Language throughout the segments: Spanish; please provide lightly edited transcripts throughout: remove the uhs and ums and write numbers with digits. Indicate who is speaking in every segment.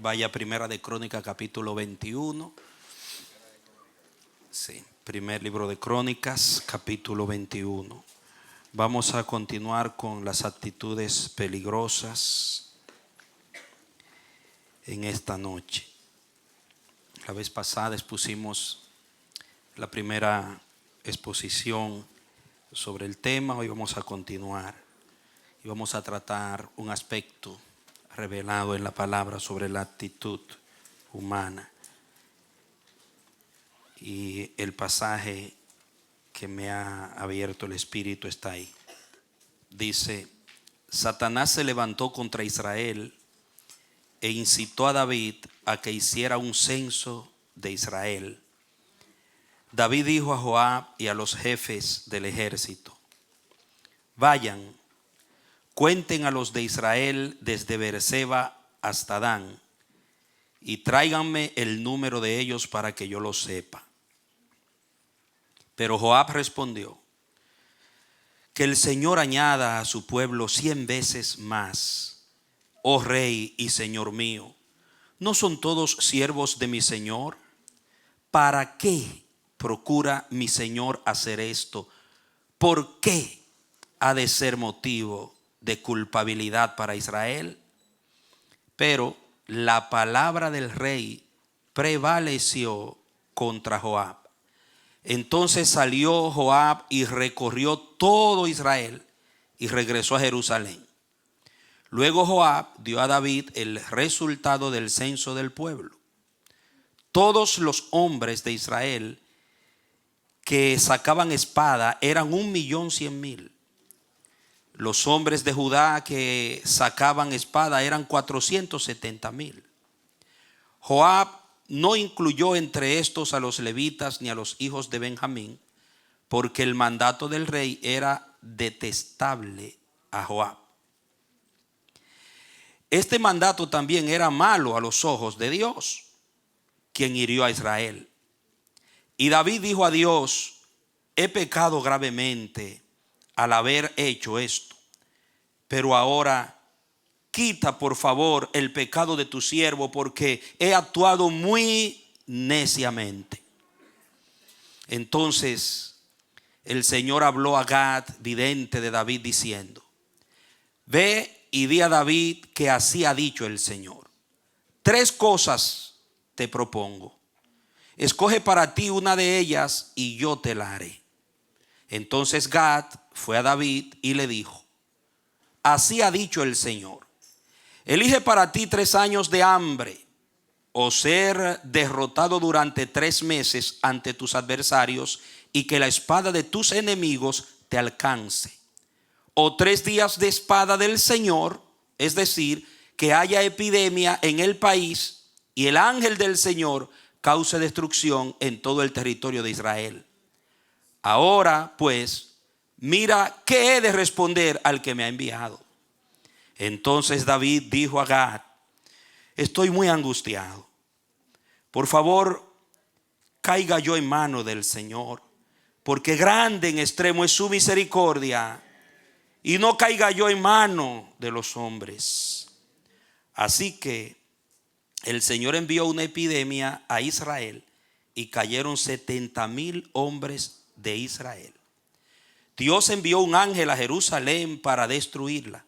Speaker 1: Vaya a Primera de Crónicas capítulo 21. Sí, primer libro de Crónicas capítulo 21. Vamos a continuar con las actitudes peligrosas en esta noche. La vez pasada expusimos la primera exposición sobre el tema. Hoy vamos a continuar y vamos a tratar un aspecto revelado en la palabra sobre la actitud humana. Y el pasaje que me ha abierto el Espíritu está ahí. Dice: Satanás se levantó contra Israel e incitó a David a que hiciera un censo de Israel. David dijo a Joab y a los jefes del ejército: vayan, cuenten a los de Israel desde Beerseba hasta Dan, y tráiganme el número de ellos para que yo lo sepa. Pero Joab respondió: que el Señor añada a su pueblo 100 veces más, oh rey y señor mío. ¿No son todos siervos de mi señor? ¿Para qué procura mi señor hacer esto? ¿Por qué ha de ser motivo de culpabilidad para Israel? Pero la palabra del rey prevaleció contra Joab. Entonces salió Joab y recorrió todo Israel y regresó a Jerusalén. Luego Joab dio a David el resultado del censo del pueblo. Todos los hombres de Israel que sacaban espada eran 1.100.000. Los hombres de Judá que sacaban espada eran 470.000. Joab no incluyó entre estos a los levitas ni a los hijos de Benjamín, porque el mandato del rey era detestable a Joab. Este mandato también era malo a los ojos de Dios, quien hirió a Israel. Y David dijo a Dios: he pecado gravemente al haber hecho esto, pero ahora quita por favor el pecado de tu siervo, porque he actuado muy neciamente. Entonces el Señor habló a Gad, vidente de David, diciendo: ve y di a David que así ha dicho el Señor. 3 cosas te propongo. Escoge para ti una de ellas y yo te la haré. Entonces Gad fue a David y le dijo: así ha dicho el Señor. Elige para ti 3 años de hambre, o ser derrotado durante 3 meses ante tus adversarios y que la espada de tus enemigos te alcance. O 3 días de espada del Señor, es decir, que haya epidemia en el país y el ángel del Señor cause destrucción en todo el territorio de Israel. Ahora pues, mira qué he de responder al que me ha enviado. Entonces David dijo a Gad: estoy muy angustiado. Por favor, caiga yo en mano del Señor, porque grande en extremo es su misericordia, y no caiga yo en mano de los hombres. Así que el Señor envió una epidemia a Israel y cayeron 70.000 hombres de Israel. Dios envió un ángel a Jerusalén para destruirla.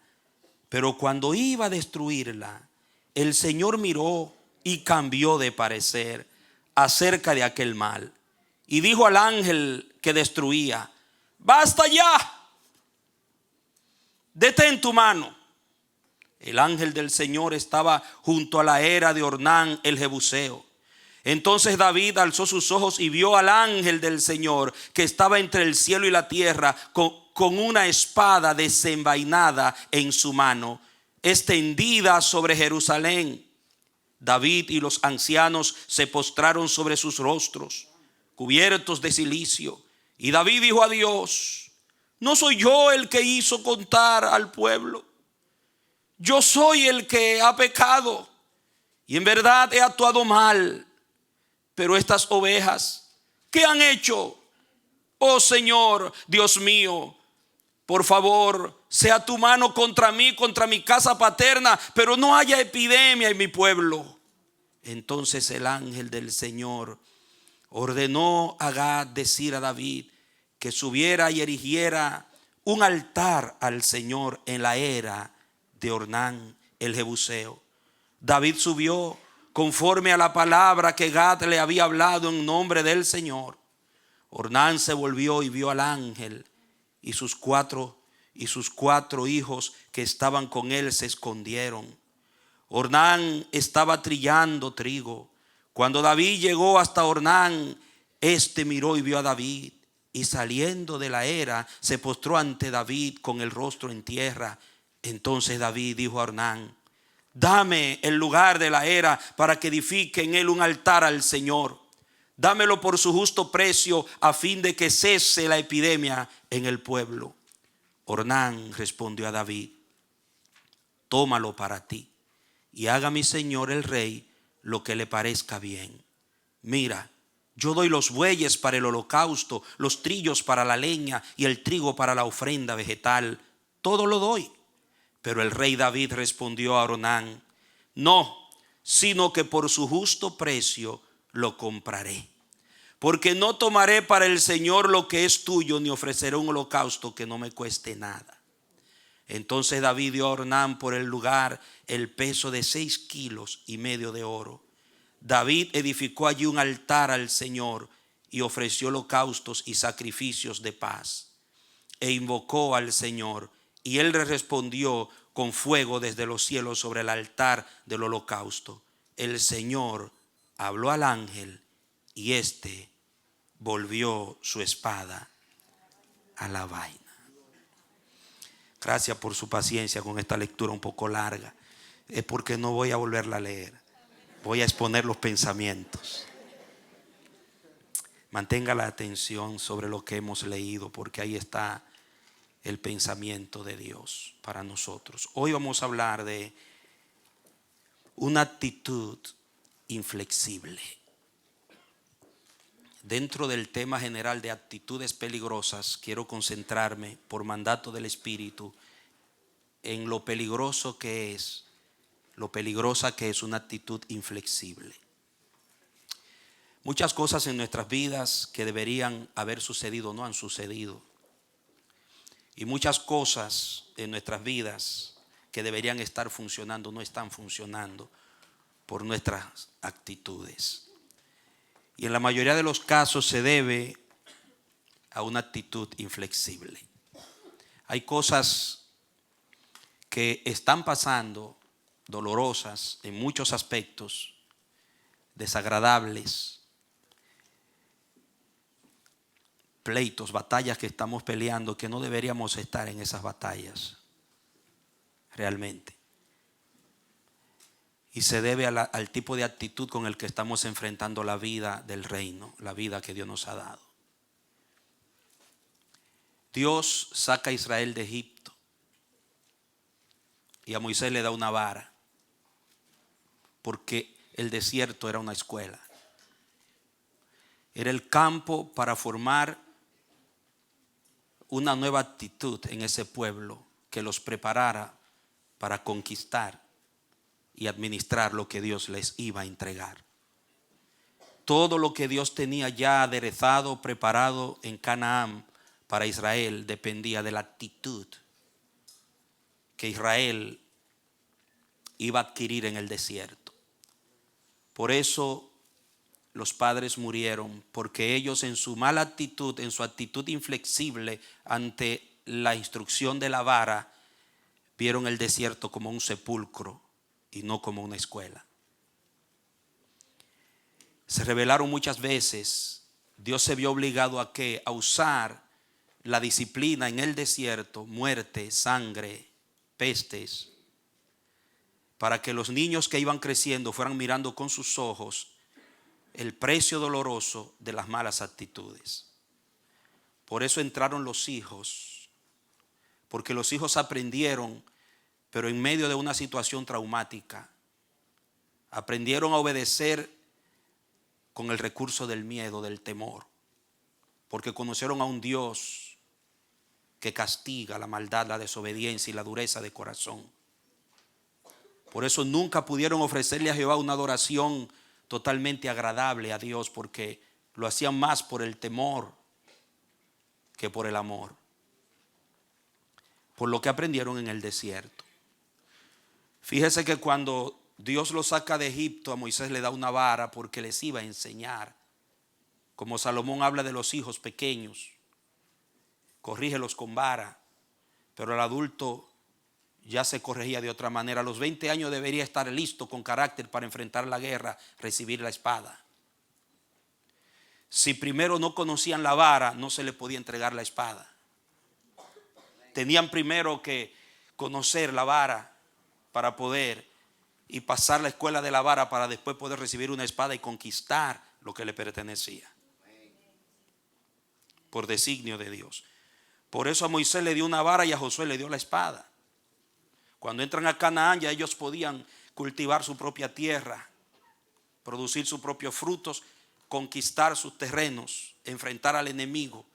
Speaker 1: Pero cuando iba a destruirla, el Señor miró y cambió de parecer acerca de aquel mal. Y dijo al ángel que destruía: basta ya, detén tu mano. El ángel del Señor estaba junto a la era de Ornán el Jebuseo. Entonces David alzó sus ojos y vio al ángel del Señor que estaba entre el cielo y la tierra con una espada desenvainada en su mano, extendida sobre Jerusalén. David y los ancianos se postraron sobre sus rostros, cubiertos de cilicio. Y David dijo a Dios: ¿no soy yo el que hizo contar al pueblo? Yo soy el que ha pecado y en verdad he actuado mal. Pero estas ovejas, ¿qué han hecho? Oh Señor, Dios mío, por favor, sea tu mano contra mí, contra mi casa paterna, pero no haya epidemia en mi pueblo. Entonces el ángel del Señor ordenó a Gad decir a David que subiera y erigiera un altar al Señor en la era de Ornán el Jebuseo. David subió conforme a la palabra que Gad le había hablado en nombre del Señor. Ornán se volvió y vio al ángel, y sus cuatro hijos que estaban con él se escondieron. Ornán estaba trillando trigo. Cuando David llegó hasta Ornán, este miró y vio a David, y saliendo de la era se postró ante David con el rostro en tierra. Entonces David dijo a Ornán: dame el lugar de la era para que edifique en él un altar al Señor. Dámelo por su justo precio, a fin de que cese la epidemia en el pueblo. Ornán respondió a David: tómalo para ti, y haga mi señor el rey lo que le parezca bien. Mira, yo doy los bueyes para el holocausto, los trillos para la leña y el trigo para la ofrenda vegetal. Todo lo doy. Pero el rey David respondió a Ornán: no, sino que por su justo precio lo compraré. Porque no tomaré para el Señor lo que es tuyo, ni ofreceré un holocausto que no me cueste nada. Entonces David dio a Ornán por el lugar el peso de 6,5 kilos de oro. David edificó allí un altar al Señor y ofreció holocaustos y sacrificios de paz. E invocó al Señor, y él le respondió con fuego desde los cielos sobre el altar del holocausto. El Señor habló al ángel, y éste volvió su espada a la vaina. Gracias por su paciencia con esta lectura un poco larga. Es porque no voy a volverla a leer. Voy a exponer los pensamientos. Mantenga la atención sobre lo que hemos leído, porque ahí está el pensamiento de Dios para nosotros. Hoy vamos a hablar de una actitud inflexible. Dentro del tema general de actitudes peligrosas, quiero concentrarme por mandato del Espíritu en lo peligrosa que es una actitud inflexible. Muchas cosas en nuestras vidas que deberían haber sucedido no han sucedido. Y muchas cosas en nuestras vidas que deberían estar funcionando no están funcionando por nuestras actitudes. Y en la mayoría de los casos se debe a una actitud inflexible. Hay cosas que están pasando dolorosas en muchos aspectos, desagradables, pleitos, batallas que estamos peleando, que no deberíamos estar en esas batallas realmente. Y se debe al tipo de actitud con el que estamos enfrentando la vida del reino, la vida que Dios nos ha dado. Dios saca a Israel de Egipto y a Moisés le da una vara, porque el desierto era una escuela. Era el campo para formar una nueva actitud en ese pueblo que los preparara para conquistar y administrar lo que Dios les iba a entregar. Todo lo que Dios tenía ya aderezado, preparado en Canaán para Israel dependía de la actitud que Israel iba a adquirir en el desierto. Por eso los padres murieron, porque ellos en su mala actitud, en su actitud inflexible ante la instrucción de la vara, vieron el desierto como un sepulcro y no como una escuela. Se rebelaron muchas veces. Dios se vio obligado a usar la disciplina en el desierto, muerte, sangre, pestes, para que los niños que iban creciendo fueran mirando con sus ojos el precio doloroso de las malas actitudes. Por eso entraron los hijos, porque los hijos aprendieron, pero en medio de una situación traumática, aprendieron a obedecer con el recurso del miedo, del temor, porque conocieron a un Dios que castiga la maldad, la desobediencia y la dureza de corazón. Por eso nunca pudieron ofrecerle a Jehová una adoración totalmente agradable a Dios, porque lo hacían más por el temor que por el amor, por lo que aprendieron en el desierto. Fíjese que cuando Dios lo saca de Egipto, a Moisés le da una vara porque les iba a enseñar. Como Salomón habla de los hijos pequeños, corrígelos con vara, pero el adulto ya se corregía de otra manera. A los 20 años debería estar listo con carácter para enfrentar la guerra, recibir la espada. Si primero no conocían la vara, no se le podía entregar la espada. Tenían primero que conocer la vara para poder y pasar la escuela de la vara para después poder recibir una espada y conquistar lo que le pertenecía por designio de Dios. Por eso a Moisés le dio una vara y a Josué le dio la espada. Cuando entran a Canaán ya ellos podían cultivar su propia tierra, producir sus propios frutos, conquistar sus terrenos, enfrentar al enemigo,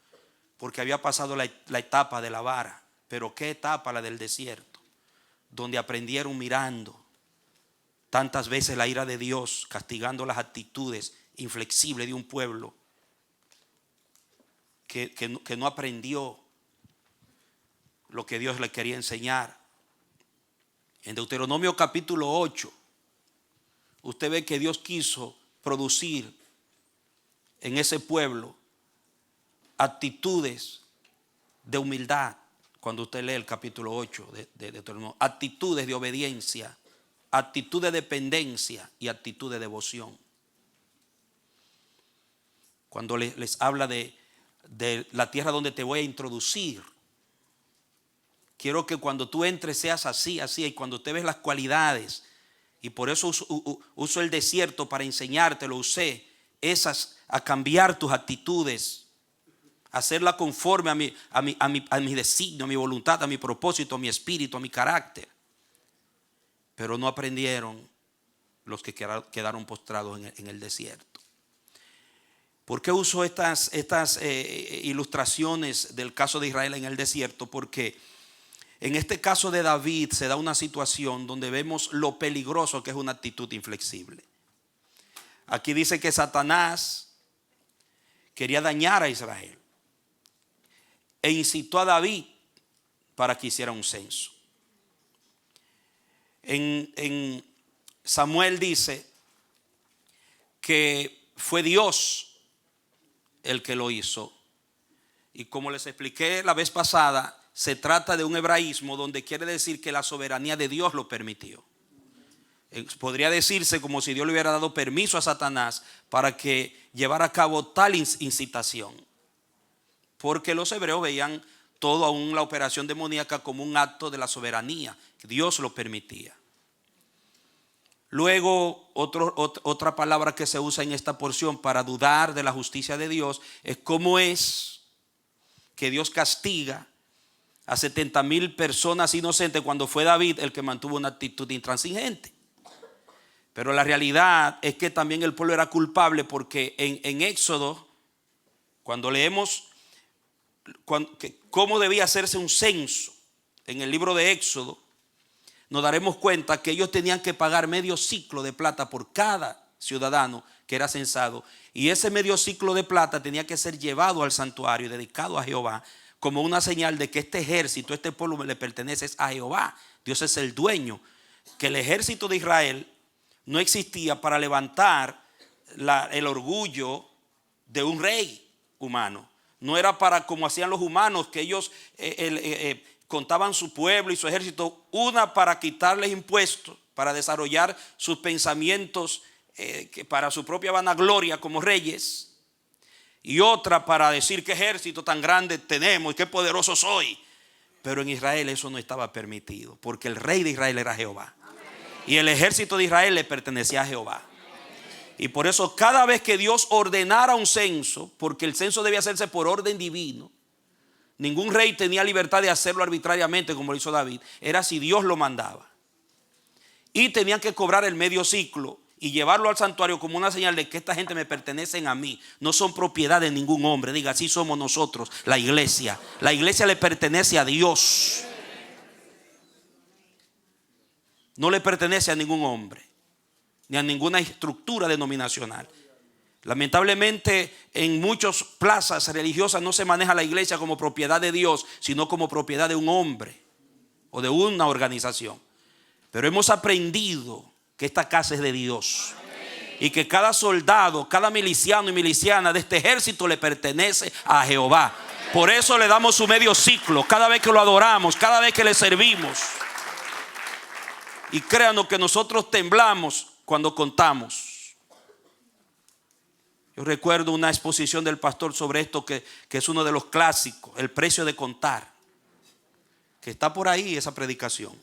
Speaker 1: porque había pasado la etapa de la vara. Pero qué etapa la del desierto, donde aprendieron mirando tantas veces la ira de Dios, castigando las actitudes inflexibles de un pueblo que no aprendió lo que Dios le quería enseñar. En Deuteronomio capítulo 8, usted ve que Dios quiso producir en ese pueblo actitudes de humildad. Cuando usted lee el capítulo 8 de Deuteronomio, actitudes de obediencia, actitud de dependencia y actitud de devoción. Cuando les habla de la tierra donde te voy a introducir, quiero que cuando tú entres seas así, y cuando te ves las cualidades, y por eso uso el desierto para enseñarte, lo usé, esas a cambiar tus actitudes, hacerla conforme a mi designio, a mi voluntad, a mi propósito, a mi espíritu, a mi carácter. Pero no aprendieron los que quedaron postrados en el desierto. ¿Por qué uso estas ilustraciones del caso de Israel en el desierto? Porque en este caso de David se da una situación donde vemos lo peligroso que es una actitud inflexible. Aquí dice que Satanás quería dañar a Israel e incitó a David para que hiciera un censo. En Samuel dice que fue Dios el que lo hizo. Y como les expliqué la vez pasada, se trata de un hebraísmo donde quiere decir que la soberanía de Dios lo permitió. Podría decirse como si Dios le hubiera dado permiso a Satanás para que llevara a cabo tal incitación. Porque los hebreos veían todo aún la operación demoníaca como un acto de la soberanía. Dios lo permitía. Luego, otra palabra que se usa en esta porción para dudar de la justicia de Dios es cómo es que Dios castiga a 70,000 personas inocentes cuando fue David el que mantuvo una actitud intransigente. Pero la realidad es que también el pueblo era culpable, porque en Éxodo, cuando leemos cómo debía hacerse un censo en el libro de Éxodo, nos daremos cuenta que ellos tenían que pagar medio ciclo de plata por cada ciudadano que era censado, y ese medio ciclo de plata tenía que ser llevado al santuario y dedicado a Jehová como una señal de que este ejército, este pueblo le pertenece a Jehová. Dios es el dueño. Que el ejército de Israel no existía para levantar el orgullo de un rey humano. No era para, como hacían los humanos, que ellos contaban su pueblo y su ejército, una para quitarles impuestos, para desarrollar sus pensamientos para su propia vanagloria como reyes, y otra para decir qué ejército tan grande tenemos y qué poderoso soy. Pero en Israel eso no estaba permitido, porque el rey de Israel era Jehová, y el ejército de Israel le pertenecía a Jehová. Y por eso cada vez que Dios ordenara un censo, porque el censo debía hacerse por orden divino, ningún rey tenía libertad de hacerlo arbitrariamente como lo hizo David, era si Dios lo mandaba. Y tenían que cobrar el medio ciclo y llevarlo al santuario como una señal de que esta gente me pertenecen a mí, no son propiedad de ningún hombre. Diga, así somos nosotros, la iglesia. La iglesia le pertenece a Dios. No le pertenece a ningún hombre, ni a ninguna estructura denominacional. Lamentablemente en muchas plazas religiosas no se maneja la iglesia como propiedad de Dios, sino como propiedad de un hombre o de una organización. Pero hemos aprendido que esta casa es de Dios y que cada soldado, cada miliciano y miliciana de este ejército le pertenece a Jehová. Por eso le damos su medio ciclo cada vez que lo adoramos, cada vez que le servimos. Y créanos que nosotros temblamos cuando contamos. Yo recuerdo una exposición del pastor sobre esto que es uno de los clásicos, el precio de contar, que está por ahí esa predicación.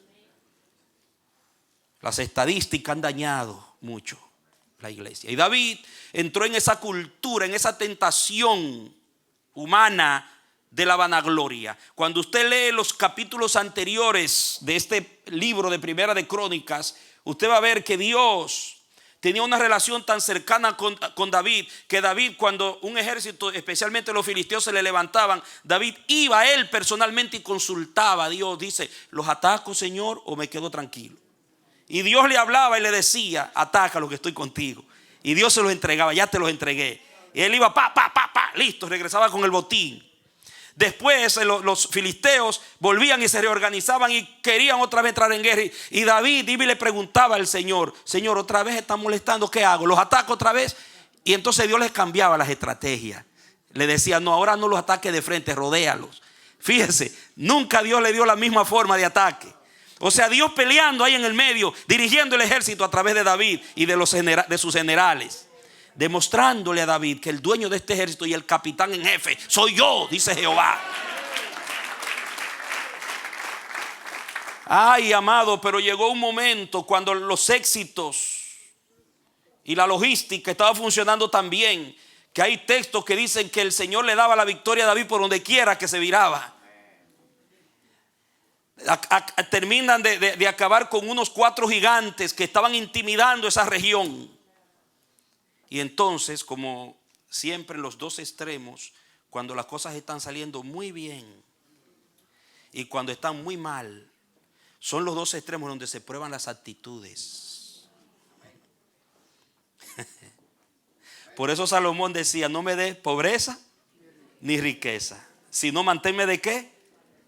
Speaker 1: Las estadísticas han dañado mucho la iglesia. Y David entró en esa cultura, en esa tentación humana de la vanagloria. Cuando usted lee los capítulos anteriores de este libro de Primera de Crónicas, usted va a ver que Dios tenía una relación tan cercana con David, que David, cuando un ejército, especialmente los filisteos, se le levantaban, David iba a él personalmente y consultaba a Dios. Dice: ¿los ataco, Señor, o me quedo tranquilo? Y Dios le hablaba y le decía: ataca, lo que estoy contigo. Y Dios se los entregaba: ya te los entregué. Y él iba listo, regresaba con el botín. Después los filisteos volvían y se reorganizaban y querían otra vez entrar en guerra. Y David iba y le preguntaba al Señor: Señor, otra vez están molestando, ¿qué hago? ¿Los ataco otra vez? Y entonces Dios les cambiaba las estrategias. Le decía: no, ahora no los ataque de frente, rodéalos. Fíjese, nunca Dios le dio la misma forma de ataque. O sea, Dios peleando ahí en el medio, dirigiendo el ejército a través de David y de sus generales, demostrándole a David que el dueño de este ejército y el capitán en jefe soy yo, dice Jehová. Ay, amado, pero llegó un momento cuando los éxitos y la logística estaba funcionando tan bien, que hay textos que dicen que el Señor le daba la victoria a David por donde quiera que se viraba. Terminan de acabar con unos 4 gigantes que estaban intimidando esa región. Y entonces, como siempre en los dos extremos, cuando las cosas están saliendo muy bien y cuando están muy mal, son los dos extremos donde se prueban las actitudes. Por eso Salomón decía: no me dé pobreza ni riqueza, sino manténme ¿de qué?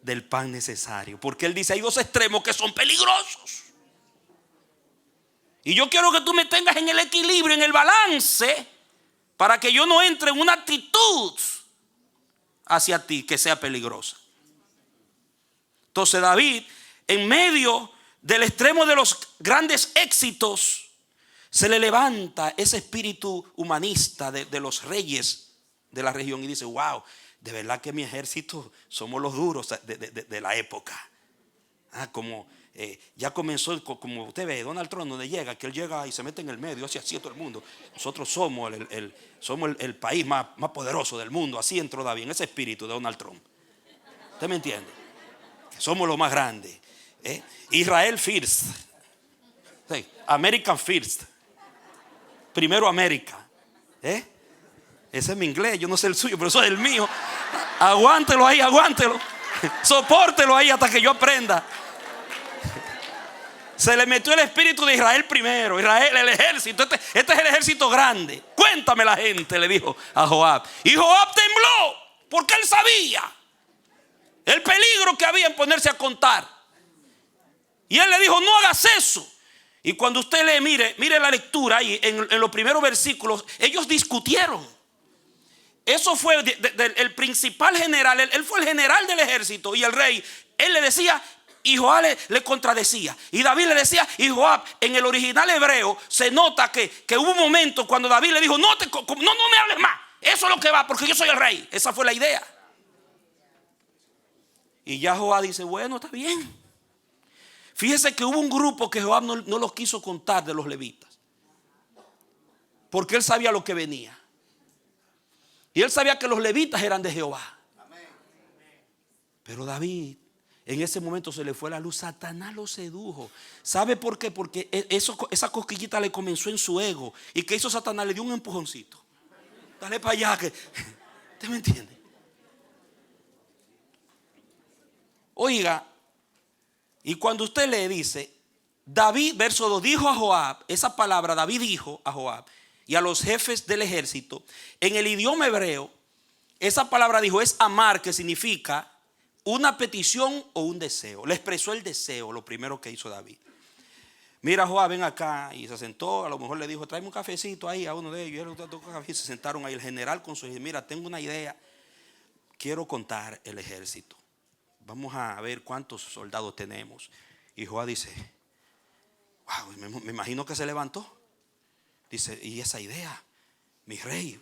Speaker 1: Del pan necesario. Porque él dice: hay dos extremos que son peligrosos. Y yo quiero que tú me tengas en el equilibrio, en el balance, para que yo no entre en una actitud hacia ti que sea peligrosa. Entonces David, en medio del extremo de los grandes éxitos, se le levanta ese espíritu humanista de los reyes de la región y dice: wow, de verdad que mi ejército somos los duros de la época. Ya comenzó, como usted ve, Donald Trump, donde llega, que él llega y se mete en el medio, así todo el mundo. Nosotros somos el país más poderoso del mundo. Así entró David, en ese espíritu de Donald Trump. ¿Usted me entiende? Que somos los más grandes. Israel first. Sí, American first. Primero América. Ese es mi inglés, yo no sé el suyo, pero eso es el mío. Aguántelo ahí, aguántelo. Sopórtelo ahí hasta que yo aprenda. Se le metió el espíritu de Israel primero. Israel, el ejército. Este es el ejército grande. Cuéntame la gente, le dijo a Joab. Y Joab tembló porque él sabía el peligro que había en ponerse a contar. Y él le dijo: no hagas eso. Y cuando usted lee, mire la lectura ahí en los primeros versículos, ellos discutieron. Eso fue el principal general. Él fue el general del ejército y el rey. Él le decía y Joab le contradecía. Y David le decía y Joab. En el original hebreo se nota que hubo un momento cuando David le dijo: no me hables más. Eso es lo que va, porque yo soy el rey. Esa fue la idea. Y ya Joab dice: bueno, está bien. Fíjese que hubo un grupo que Joab no los quiso contar, de los levitas, porque él sabía lo que venía. Y él sabía que los levitas eran de Jehová. Pero David, en ese momento se le fue la luz. Satanás lo sedujo. ¿Sabe por qué? Porque esa cosquillita le comenzó en su ego. ¿Y qué hizo Satanás? Le dio un empujoncito. Dale para allá. ¿Usted me entiende? Oiga, y cuando usted le dice, David, verso 2, dijo a Joab, esa palabra David dijo a Joab y a los jefes del ejército, en el idioma hebreo, esa palabra dijo es amar, que significa una petición o un deseo. Le expresó el deseo, lo primero que hizo David. Mira, Joab, ven acá. Y se sentó, a lo mejor le dijo, tráeme un cafecito ahí a uno de ellos. Y él tomó café y se sentaron ahí. El general con su, mira, tengo una idea. Quiero contar el ejército. Vamos a ver cuántos soldados tenemos. Y Joab dice, wow, me imagino que se levantó. Dice, ¿y esa idea? Mi rey,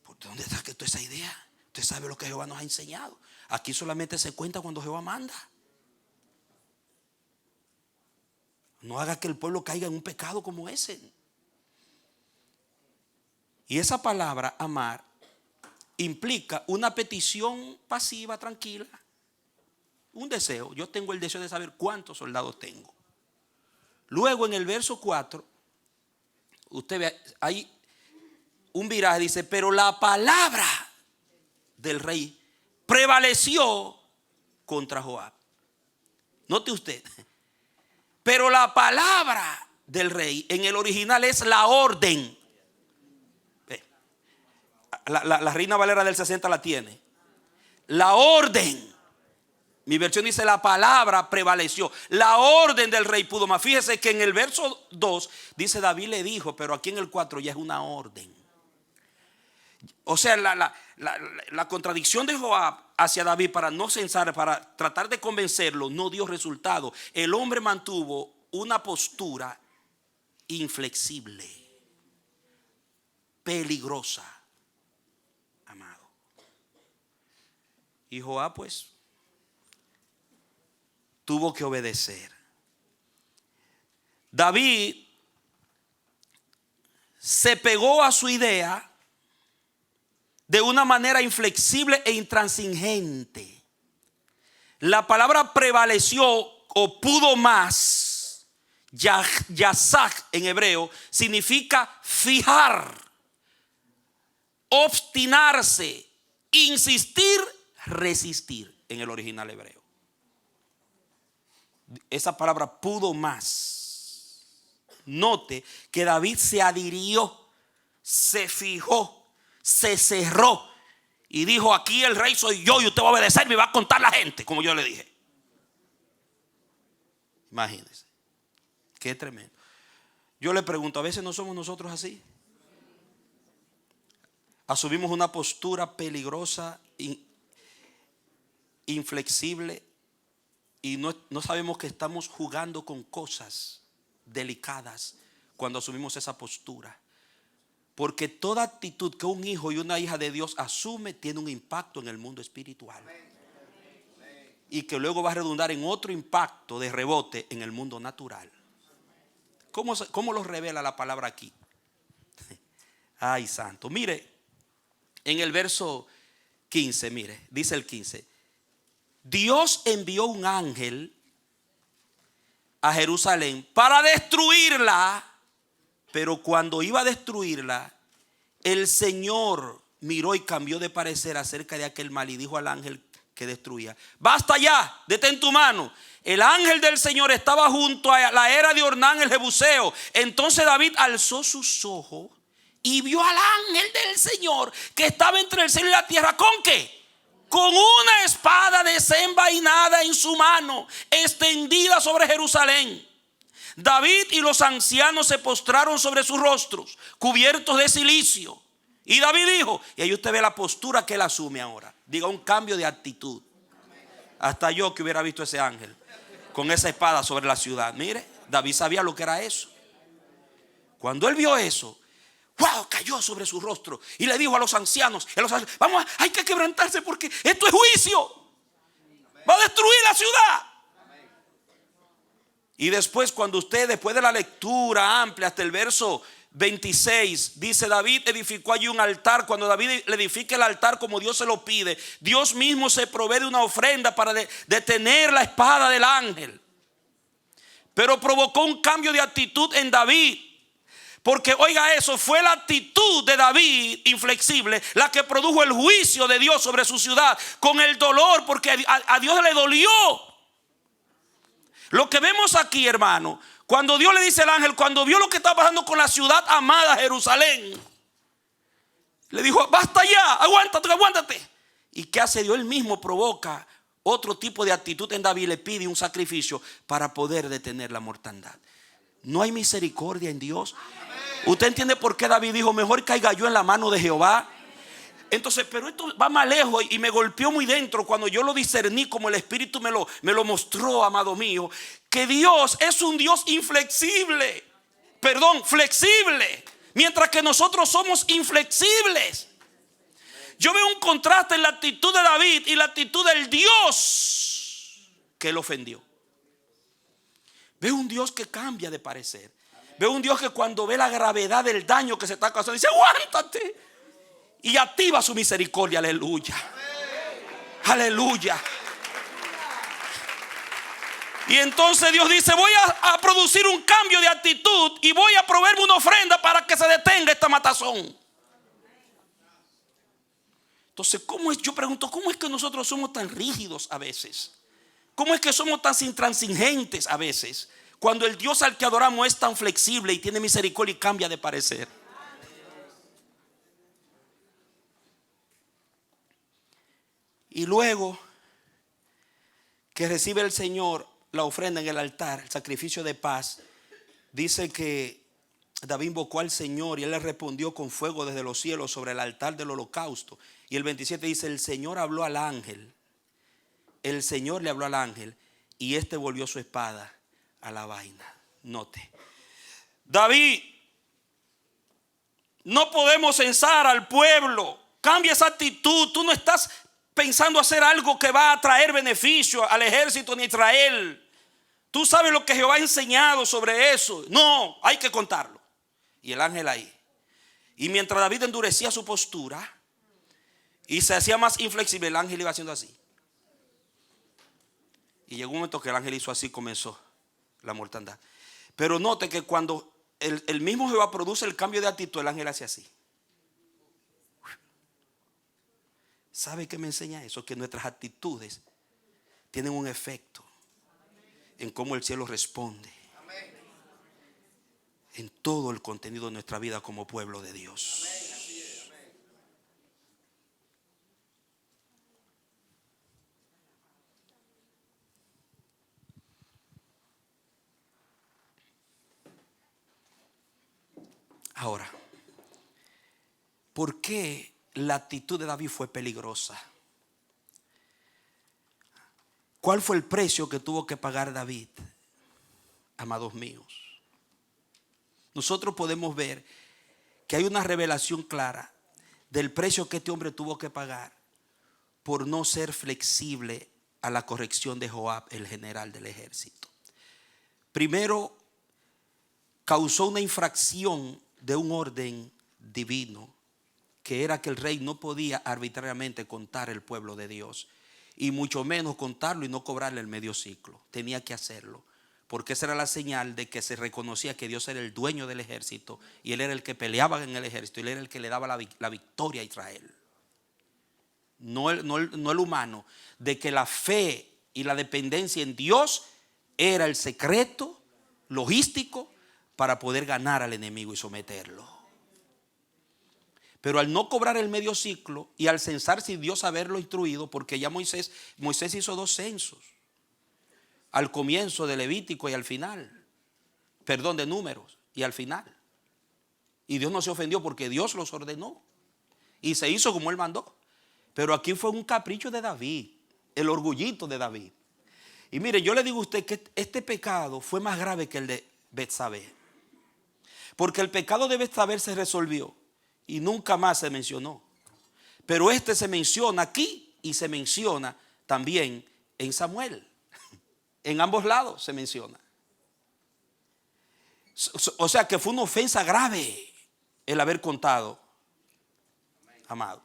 Speaker 1: ¿por dónde está que toda esa idea? Usted sabe lo que Jehová nos ha enseñado. Aquí solamente se cuenta cuando Jehová manda. No haga que el pueblo caiga en un pecado como ese. Y esa palabra amar implica una petición pasiva, tranquila, un deseo. Yo tengo el deseo de saber cuántos soldados tengo. Luego en el verso 4, usted ve, hay un viraje, dice, pero la palabra del rey prevaleció contra Joab. Note usted, pero la palabra del rey en el original es la orden. La Reina Valera del 60 la tiene. La orden. Mi versión dice la palabra prevaleció. La orden del rey pudo más. Fíjese que en el verso 2 dice David le dijo, pero aquí en el 4 ya es una orden. O sea, la contradicción de Joab hacia David para no censar, para tratar de convencerlo, no dio resultado. El hombre mantuvo una postura inflexible, peligrosa, amado. Y Joab pues tuvo que obedecer. David se pegó a su idea de una manera inflexible e intransigente. La palabra prevaleció o pudo más, yazak en hebreo, significa fijar, obstinarse, insistir, resistir en el original hebreo. Esa palabra pudo más. Note que David se adhirió, se fijó, se cerró y dijo, aquí el rey soy yo y usted va a obedecer, me va a contar la gente, como yo le dije. Imagínense, qué tremendo. Yo le pregunto, ¿a veces no somos nosotros así? Asumimos una postura peligrosa, inflexible, y no sabemos que estamos jugando con cosas delicadas cuando asumimos esa postura. Porque toda actitud que un hijo y una hija de Dios asume tiene un impacto en el mundo espiritual. Y que luego va a redundar en otro impacto de rebote en el mundo natural. ¿Cómo lo revela la palabra aquí? Ay, santo. Mire, en el verso 15, mire, dice el 15. Dios envió un ángel a Jerusalén para destruirla. Pero cuando iba a destruirla, el Señor miró y cambió de parecer acerca de aquel mal y dijo al ángel que destruía: basta ya, detén tu mano. El ángel del Señor estaba junto a la era de Ornán el Jebuseo. Entonces David alzó sus ojos y vio al ángel del Señor que estaba entre el cielo y la tierra. ¿Con qué? Con una espada desenvainada en su mano, extendida sobre Jerusalén. David y los ancianos se postraron sobre sus rostros, cubiertos de cilicio. Y David dijo, y ahí usted ve la postura que él asume ahora. Diga, un cambio de actitud. Hasta yo que hubiera visto ese ángel con esa espada sobre la ciudad. Mire, David sabía lo que era eso. Cuando él vio eso, wow, cayó sobre su rostro y le dijo a los ancianos, vamos, hay que quebrantarse porque esto es juicio. Va a destruir la ciudad. Y después, cuando usted, después de la lectura amplia hasta el verso 26, dice: David edificó allí un altar. Cuando David le edifica el altar como Dios se lo pide, Dios mismo se provee de una ofrenda para detener la espada del ángel. Pero provocó un cambio de actitud en David. Porque oiga eso, fue la actitud de David inflexible la que produjo el juicio de Dios sobre su ciudad. Con el dolor, porque a Dios le dolió. Lo que vemos aquí, hermano, cuando Dios le dice al ángel, cuando vio lo que estaba pasando con la ciudad amada Jerusalén, le dijo: basta ya, aguántate, aguántate. ¿Y qué hace Dios? Él mismo provoca otro tipo de actitud en David, le pide un sacrificio para poder detener la mortandad. No hay misericordia en Dios. ¿Usted entiende por qué David dijo: mejor caiga yo en la mano de Jehová? Entonces, pero esto va más lejos y me golpeó muy dentro cuando yo lo discerní, como el Espíritu me lo mostró, amado mío, que Dios es un Dios inflexible, flexible, mientras que nosotros somos inflexibles. Yo veo un contraste en la actitud de David y la actitud del Dios que él ofendió. Veo un Dios que cambia de parecer. Veo un Dios que cuando ve la gravedad del daño que se está causando, dice: aguántate. Y activa su misericordia. Aleluya. Aleluya. Y entonces Dios dice: voy a producir un cambio de actitud y voy a proveerme una ofrenda para que se detenga esta matazón. Entonces, yo pregunto, ¿cómo es que nosotros somos tan rígidos a veces? ¿Cómo es que somos tan intransigentes a veces? Cuando el Dios al que adoramos es tan flexible y tiene misericordia y cambia de parecer. Y luego que recibe el Señor la ofrenda en el altar, el sacrificio de paz, dice que David invocó al Señor y él le respondió con fuego desde los cielos sobre el altar del holocausto. Y el 27 dice: el Señor habló al ángel. El Señor le habló al ángel y este volvió su espada a la vaina. Note, David, no podemos censar al pueblo. Cambia esa actitud. Tú no estás pensando hacer algo que va a traer beneficio al ejército ni a Israel. Tú sabes lo que Jehová ha enseñado sobre eso. No, hay que contarlo. Y el ángel ahí. Y mientras David endurecía su postura y se hacía más inflexible, el ángel iba haciendo así. Y llegó un momento que el ángel hizo así, comenzó la mortandad. Pero note que cuando el mismo Jehová produce el cambio de actitud, el ángel hace así. ¿Sabe qué me enseña eso? Que nuestras actitudes tienen un efecto en cómo el cielo responde en todo el contenido de nuestra vida como pueblo de Dios. Ahora, ¿por qué la actitud de David fue peligrosa? ¿Cuál fue el precio que tuvo que pagar David? Amados míos, nosotros podemos ver que hay una revelación clara del precio que este hombre tuvo que pagar por no ser flexible a la corrección de Joab, el general del ejército. Primero, causó una infracción de un orden divino, que era que el rey no podía arbitrariamente contar el pueblo de Dios, y mucho menos contarlo y no cobrarle el medio ciclo. Tenía que hacerlo, porque esa era la señal de que se reconocía que Dios era el dueño del ejército y él era el que peleaba en el ejército, y él era el que le daba la victoria a Israel. No el humano, de que la fe y la dependencia en Dios era el secreto logístico para poder ganar al enemigo y someterlo. Pero al no cobrar el medio ciclo y al censar sin Dios haberlo instruido, porque ya Moisés hizo 2 censos, al comienzo de Levítico y al final, de Números y al final. Y Dios no se ofendió porque Dios los ordenó y se hizo como él mandó. Pero aquí fue un capricho de David, el orgullito de David. Y mire, yo le digo a usted que este pecado fue más grave que el de Betsabé, porque el pecado de Betsabé se resolvió y nunca más se mencionó. Pero este se menciona aquí y se menciona también en Samuel. En ambos lados se menciona. O sea que fue una ofensa grave el haber contado, amado.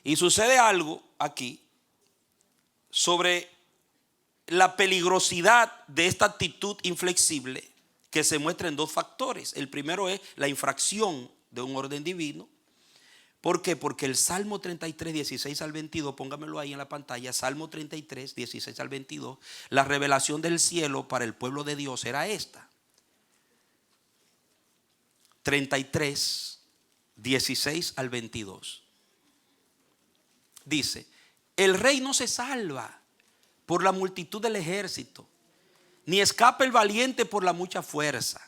Speaker 1: Y sucede algo aquí sobre la peligrosidad de esta actitud inflexible, que se muestra en 2 factores. El primero es la infracción de un orden divino, ¿Por qué? Porque el Salmo 33, 16 al 22, póngamelo ahí en la pantalla, Salmo 33, 16 al 22, la revelación del cielo para el pueblo de Dios era esta. 33, 16 al 22. Dice, el rey no se salva por la multitud del ejército, ni escapa el valiente por la mucha fuerza.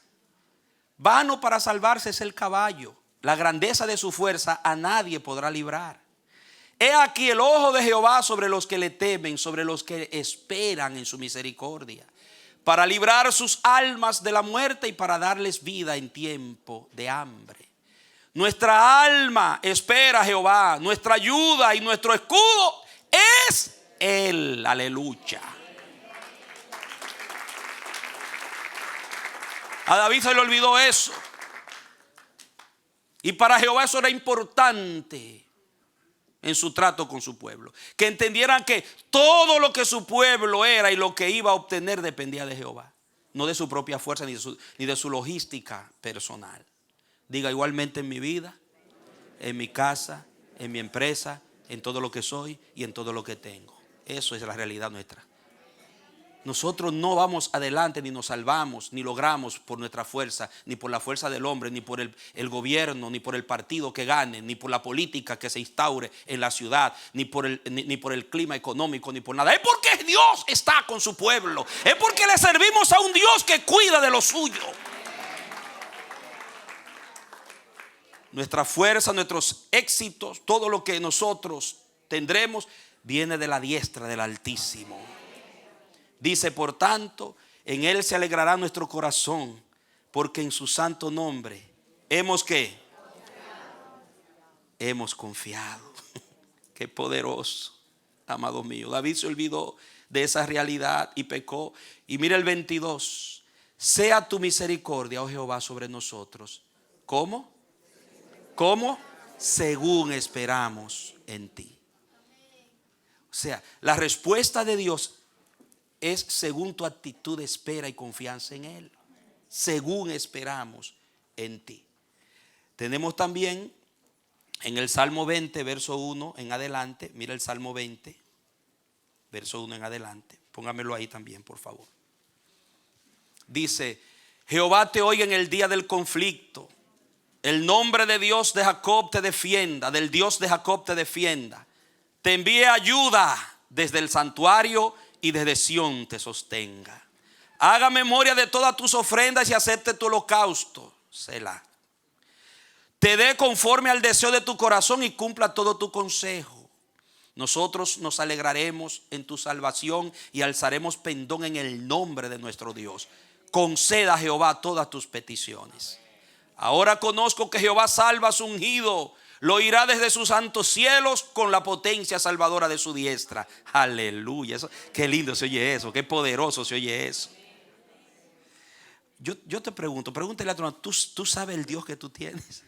Speaker 1: Vano para salvarse es el caballo, la grandeza de su fuerza a nadie podrá librar. He aquí el ojo de Jehová sobre los que le temen, sobre los que esperan en su misericordia, para librar sus almas de la muerte y para darles vida en tiempo de hambre. Nuestra alma espera a Jehová, nuestra ayuda y nuestro escudo es Él. Aleluya. A David se le olvidó eso. Y para Jehová eso era importante en su trato con su pueblo. Que entendieran que todo lo que su pueblo era y lo que iba a obtener dependía de Jehová. No de su propia fuerza ni de su logística personal. Diga, igualmente en mi vida, en mi casa, en mi empresa, en todo lo que soy y en todo lo que tengo. Eso es la realidad nuestra. Nosotros no vamos adelante, ni nos salvamos, ni logramos por nuestra fuerza, ni por la fuerza del hombre, ni por el gobierno, ni por el partido que gane, ni por la política que se instaure en la ciudad, ni por el clima económico, ni por nada. Es porque Dios está con su pueblo. Es porque le servimos a un Dios que cuida de lo suyo. Nuestra fuerza, nuestros éxitos, todo lo que nosotros tendremos, viene de la diestra del Altísimo. Dice, por tanto, en Él se alegrará nuestro corazón, porque en su santo nombre hemos ¿qué? Hemos confiado. Qué poderoso, amado mío. David se olvidó de esa realidad y pecó. Y mira el 22. Sea tu misericordia, oh Jehová, sobre nosotros. ¿Cómo? ¿Cómo? Según esperamos en ti. O sea, la respuesta de Dios es según tu actitud de espera y confianza en Él. Según esperamos en ti. Tenemos también en el Salmo 20, verso 1 en adelante. Mira el Salmo 20, verso 1 en adelante. Póngamelo ahí también, por favor. Dice, Jehová te oiga en el día del conflicto. El nombre de Dios de Jacob te defienda, del Dios de Jacob te defienda. Te envíe ayuda desde el santuario y desde Sión te sostenga. Haga memoria de todas tus ofrendas y acepte tu holocausto. Selah. Te dé conforme al deseo de tu corazón y cumpla todo tu consejo. Nosotros nos alegraremos en tu salvación y alzaremos pendón en el nombre de nuestro Dios. Conceda a Jehová todas tus peticiones. Ahora conozco que Jehová salva a su ungido. Lo oirá desde sus santos cielos con la potencia salvadora de su diestra. Aleluya. Eso, qué lindo se oye eso. Qué poderoso se oye eso. Yo te pregunto, pregúntale a tu hermano, ¿tú sabes el Dios que tú tienes?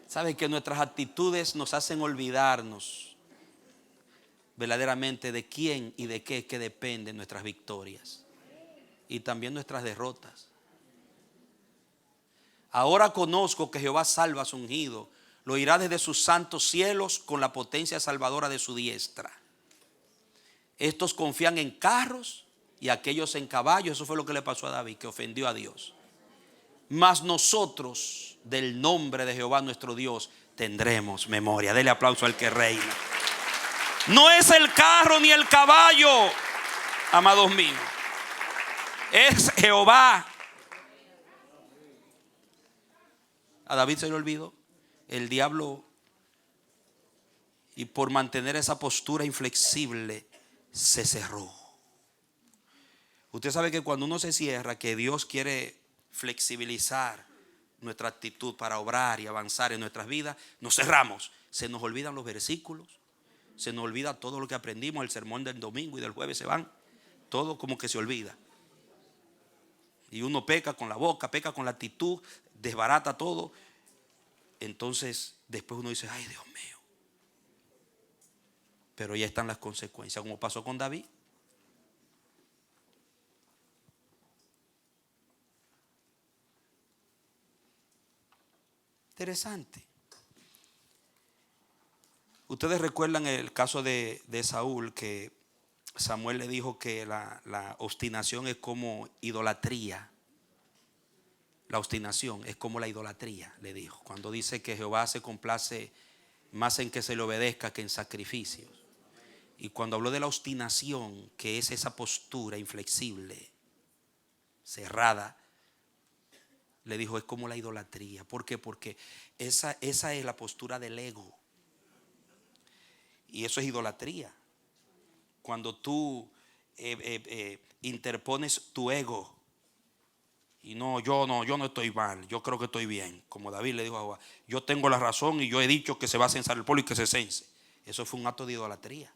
Speaker 1: Saben que nuestras actitudes nos hacen olvidarnos verdaderamente de quién y de qué que dependen nuestras victorias y también nuestras derrotas. Ahora conozco que Jehová salva a su ungido, lo oirá desde sus santos cielos con la potencia salvadora de su diestra. Estos confían en carros y aquellos en caballos. Eso fue lo que le pasó a David, que ofendió a Dios. Mas nosotros del nombre de Jehová nuestro Dios tendremos memoria. Dele aplauso al que reina. No es el carro ni el caballo, amados míos, es Jehová. A David se le olvidó. El diablo, y por mantener esa postura inflexible, se cerró. Usted sabe que cuando uno se cierra, que Dios quiere flexibilizar nuestra actitud para obrar y avanzar en nuestras vidas, nos cerramos. Se nos olvidan los versículos, se nos olvida todo lo que aprendimos. El sermón del domingo y del jueves se van, todo como que se olvida. Y uno peca con la boca, peca con la actitud, desbarata todo. Entonces después uno dice, ay Dios mío, Pero ya están las consecuencias, como pasó con David. Interesante. Ustedes recuerdan el caso de Saúl, que Samuel le dijo que la obstinación es como idolatría. La obstinación es como la idolatría, le dijo. Cuando dice que Jehová se complace más en que se le obedezca que en sacrificios. Y cuando habló de la obstinación, que es esa postura inflexible, cerrada, le dijo es como la idolatría. ¿Por qué? Porque esa es la postura del ego. Y eso es idolatría. Cuando tú interpones tu ego y yo no estoy mal, yo creo que estoy bien. Como David le dijo a Jehová, yo tengo la razón y yo he dicho que se va a censar el pueblo y que se cense. Eso fue un acto de idolatría.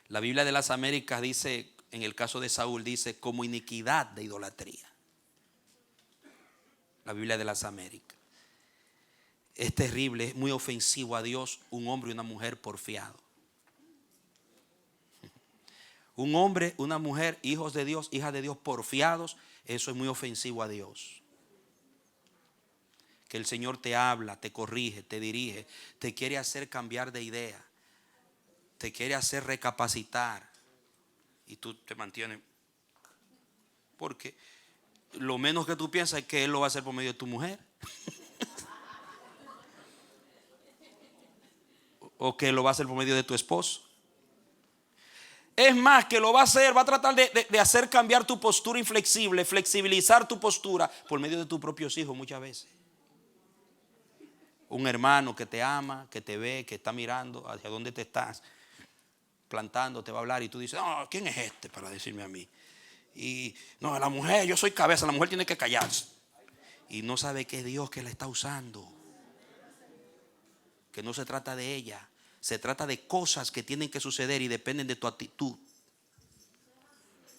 Speaker 1: La Biblia de las Américas dice, en el caso de Saúl, dice como iniquidad de idolatría. La Biblia de las Américas. Es terrible, es muy ofensivo a Dios un hombre y una mujer porfiados. Un hombre, una mujer, hijos de Dios, hijas de Dios porfiados, eso es muy ofensivo a Dios. Que el Señor te habla, te corrige, te dirige, te quiere hacer cambiar de idea, te quiere hacer recapacitar y tú te mantienes. Porque lo menos que tú piensas es que Él lo va a hacer por medio de tu mujer. O que lo va a hacer por medio de tu esposo. Es más, que lo va a hacer, va a tratar de hacer cambiar tu postura inflexible, flexibilizar tu postura por medio de tus propios hijos muchas veces. Un hermano que te ama, que te ve, que está mirando hacia dónde te estás plantando, te va a hablar y tú dices, no, ¿quién es este para decirme a mí? Y no, la mujer, yo soy cabeza, la mujer tiene que callarse. Y no sabe que es Dios que la está usando. Que no se trata de ella, se trata de cosas que tienen que suceder y dependen de tu actitud.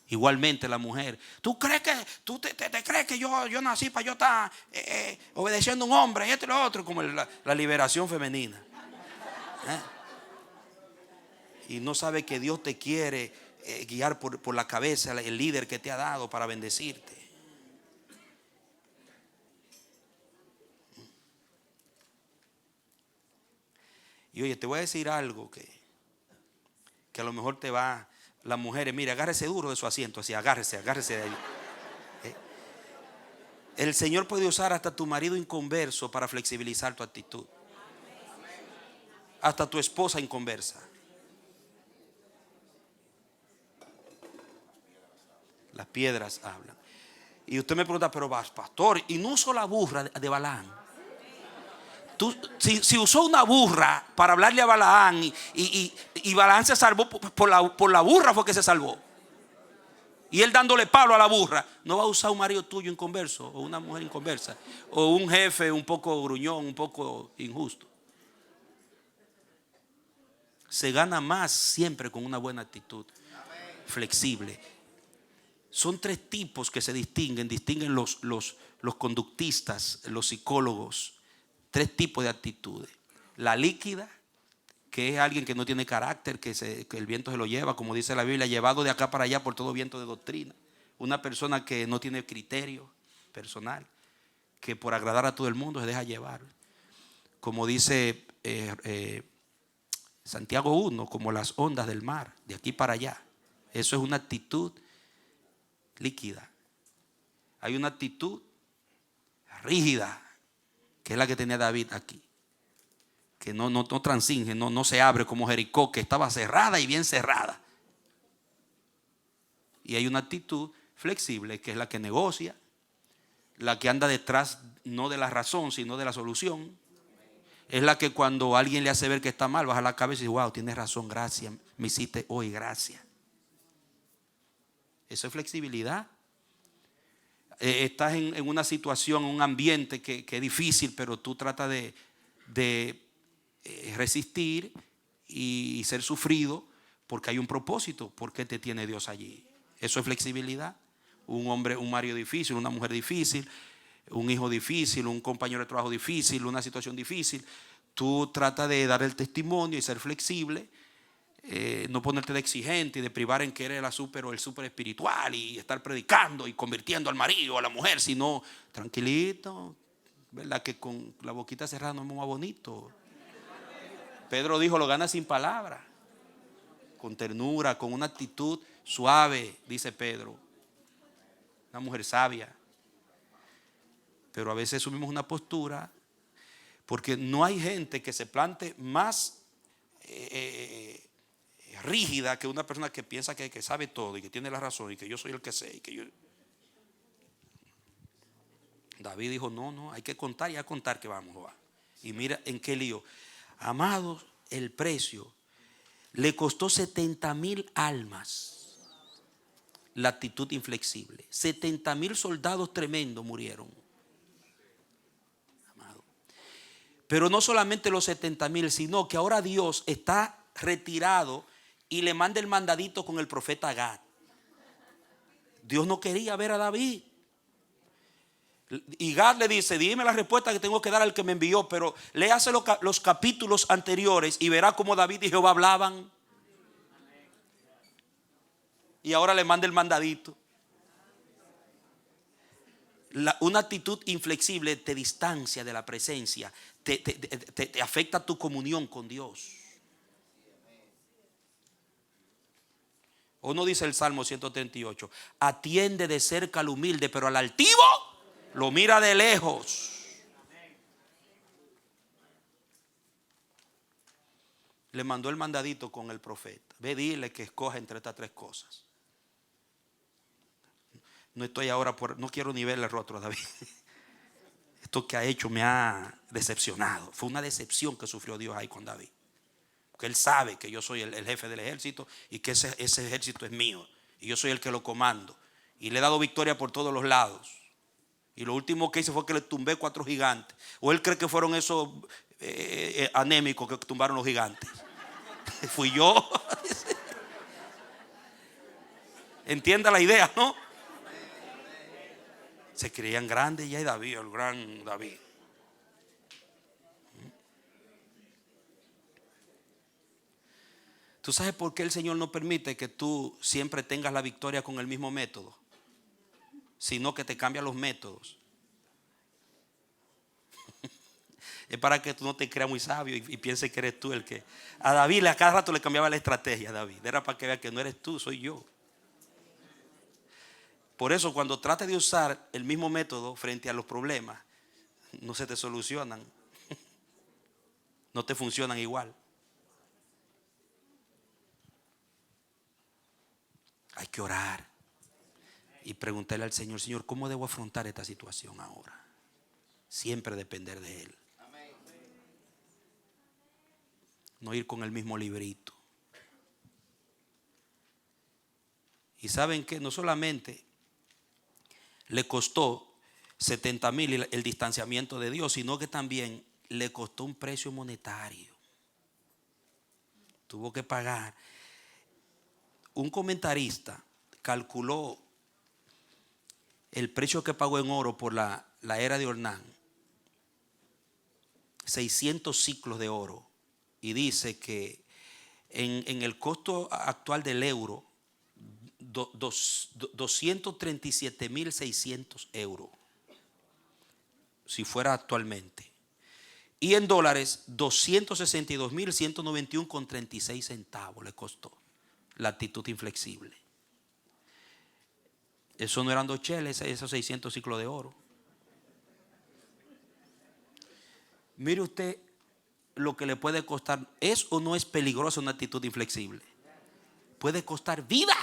Speaker 1: Igualmente la mujer, ¿tú crees que tú te crees que yo nací para yo estar obedeciendo a un hombre y esto y lo otro? Como la liberación femenina. Y no sabe que Dios te quiere guiar por la cabeza, el líder que te ha dado para bendecirte. Y oye, te voy a decir algo que a lo mejor te va. Las mujeres, mire, agárrese duro de su asiento, así, agárrese de ahí. El Señor puede usar hasta tu marido inconverso para flexibilizar tu actitud. Hasta tu esposa inconversa. Las piedras hablan. Y usted me pregunta, pero pastor, ¿y no usó la burra de Balaam? Si usó una burra para hablarle a Balaam y Balaam se salvó por la burra, fue que se salvó. Y él dándole palo a la burra, no va a usar un marido tuyo inconverso o una mujer inconversa o un jefe un poco gruñón, un poco injusto. Se gana más siempre con una buena actitud, flexible. Son tres tipos que se distinguen los conductistas, los psicólogos. Tres tipos de actitudes. La líquida, que es alguien que no tiene carácter, que el viento se lo lleva, como dice la Biblia, llevado de acá para allá por todo viento de doctrina. Una persona que no tiene criterio personal, que por agradar a todo el mundo se deja llevar. Como dice Santiago 1, como las ondas del mar, de aquí para allá. Eso es una actitud líquida. Hay una actitud rígida, que es la que tenía David aquí, que no transinge, no se abre como Jericó, que estaba cerrada y bien cerrada. Y hay una actitud flexible, que es la que negocia, la que anda detrás no de la razón, sino de la solución. Es la que cuando alguien le hace ver que está mal, baja la cabeza y dice, wow, tienes razón, gracias, me hiciste hoy, gracias. Eso es flexibilidad. Estás en una situación, un ambiente que es difícil, pero tú tratas de resistir y ser sufrido porque hay un propósito. ¿Por qué te tiene Dios allí? Eso es flexibilidad. Un hombre, un marido difícil, una mujer difícil, un hijo difícil, un compañero de trabajo difícil, una situación difícil, tú tratas de dar el testimonio y ser flexible, no ponerte de exigente y de privar en que eres la super o el super espiritual y estar predicando y convirtiendo al marido o a la mujer, sino tranquilito, ¿verdad? Que con la boquita cerrada no es más bonito. Pedro dijo, lo gana sin palabras, con ternura, con una actitud suave, dice Pedro, una mujer sabia. Pero a veces asumimos una postura, porque no hay gente que se plante más rígida que una persona que piensa que sabe todo y que tiene la razón y que yo soy el que sé y que yo. David dijo, no, hay que contar y a contar que vamos, va. Y mira en qué lío. Amados, el precio le costó 70,000 almas. La actitud inflexible. 70,000 soldados tremendos murieron. Amado. Pero no solamente los 70,000, sino que ahora Dios está retirado y le manda el mandadito con el profeta Gad. Dios no quería ver a David. Y Gad le dice, dime la respuesta que tengo que dar al que me envió, pero léase los capítulos anteriores y verá cómo David y Jehová hablaban. Y ahora le manda el mandadito. Una actitud inflexible te distancia de la presencia, te afecta tu comunión con Dios. ¿O no dice el Salmo 138? Atiende de cerca al humilde, pero al altivo lo mira de lejos. Le mandó el mandadito con el profeta. Ve, dile que escoja entre estas tres cosas. No estoy ahora no quiero ni verle el rostro a David. Esto que ha hecho me ha decepcionado. Fue una decepción que sufrió Dios ahí con David. Porque él sabe que yo soy el jefe del ejército y que ese ejército es mío. Y yo soy el que lo comando. Y le he dado victoria por todos los lados. Y lo último que hice fue que le tumbé 4 gigantes. O él cree que fueron esos anémicos que tumbaron los gigantes. Fui yo. Entienda la idea, ¿no? Se creían grandes y hay David, el gran David. ¿Tú sabes por qué el Señor no permite que tú siempre tengas la victoria con el mismo método? Sino que te cambia los métodos. Es para que tú no te creas muy sabio y pienses que eres tú el que. A David a cada rato le cambiaba la estrategia. David era para que vea que no eres tú, soy yo. Por eso cuando trates de usar el mismo método frente a los problemas, no se te solucionan. No te funcionan igual. Hay que orar y preguntarle al Señor, Señor, ¿cómo debo afrontar esta situación ahora? Siempre depender de Él. No ir con el mismo librito. Y saben que no solamente le costó 70,000 el distanciamiento de Dios, sino que también le costó un precio monetario. Tuvo que pagar. Un comentarista calculó el precio que pagó en oro por la era de Ornán. 600 ciclos de oro. Y dice que en el costo actual del euro, 237,600 euros, si fuera actualmente. Y en dólares, 262,191,36 centavos le costó la actitud inflexible. Eso no eran 2 cheles, esos 600 ciclos de oro. Mire usted lo que le puede costar. ¿Es o no es peligrosa una actitud inflexible? Puede costar vida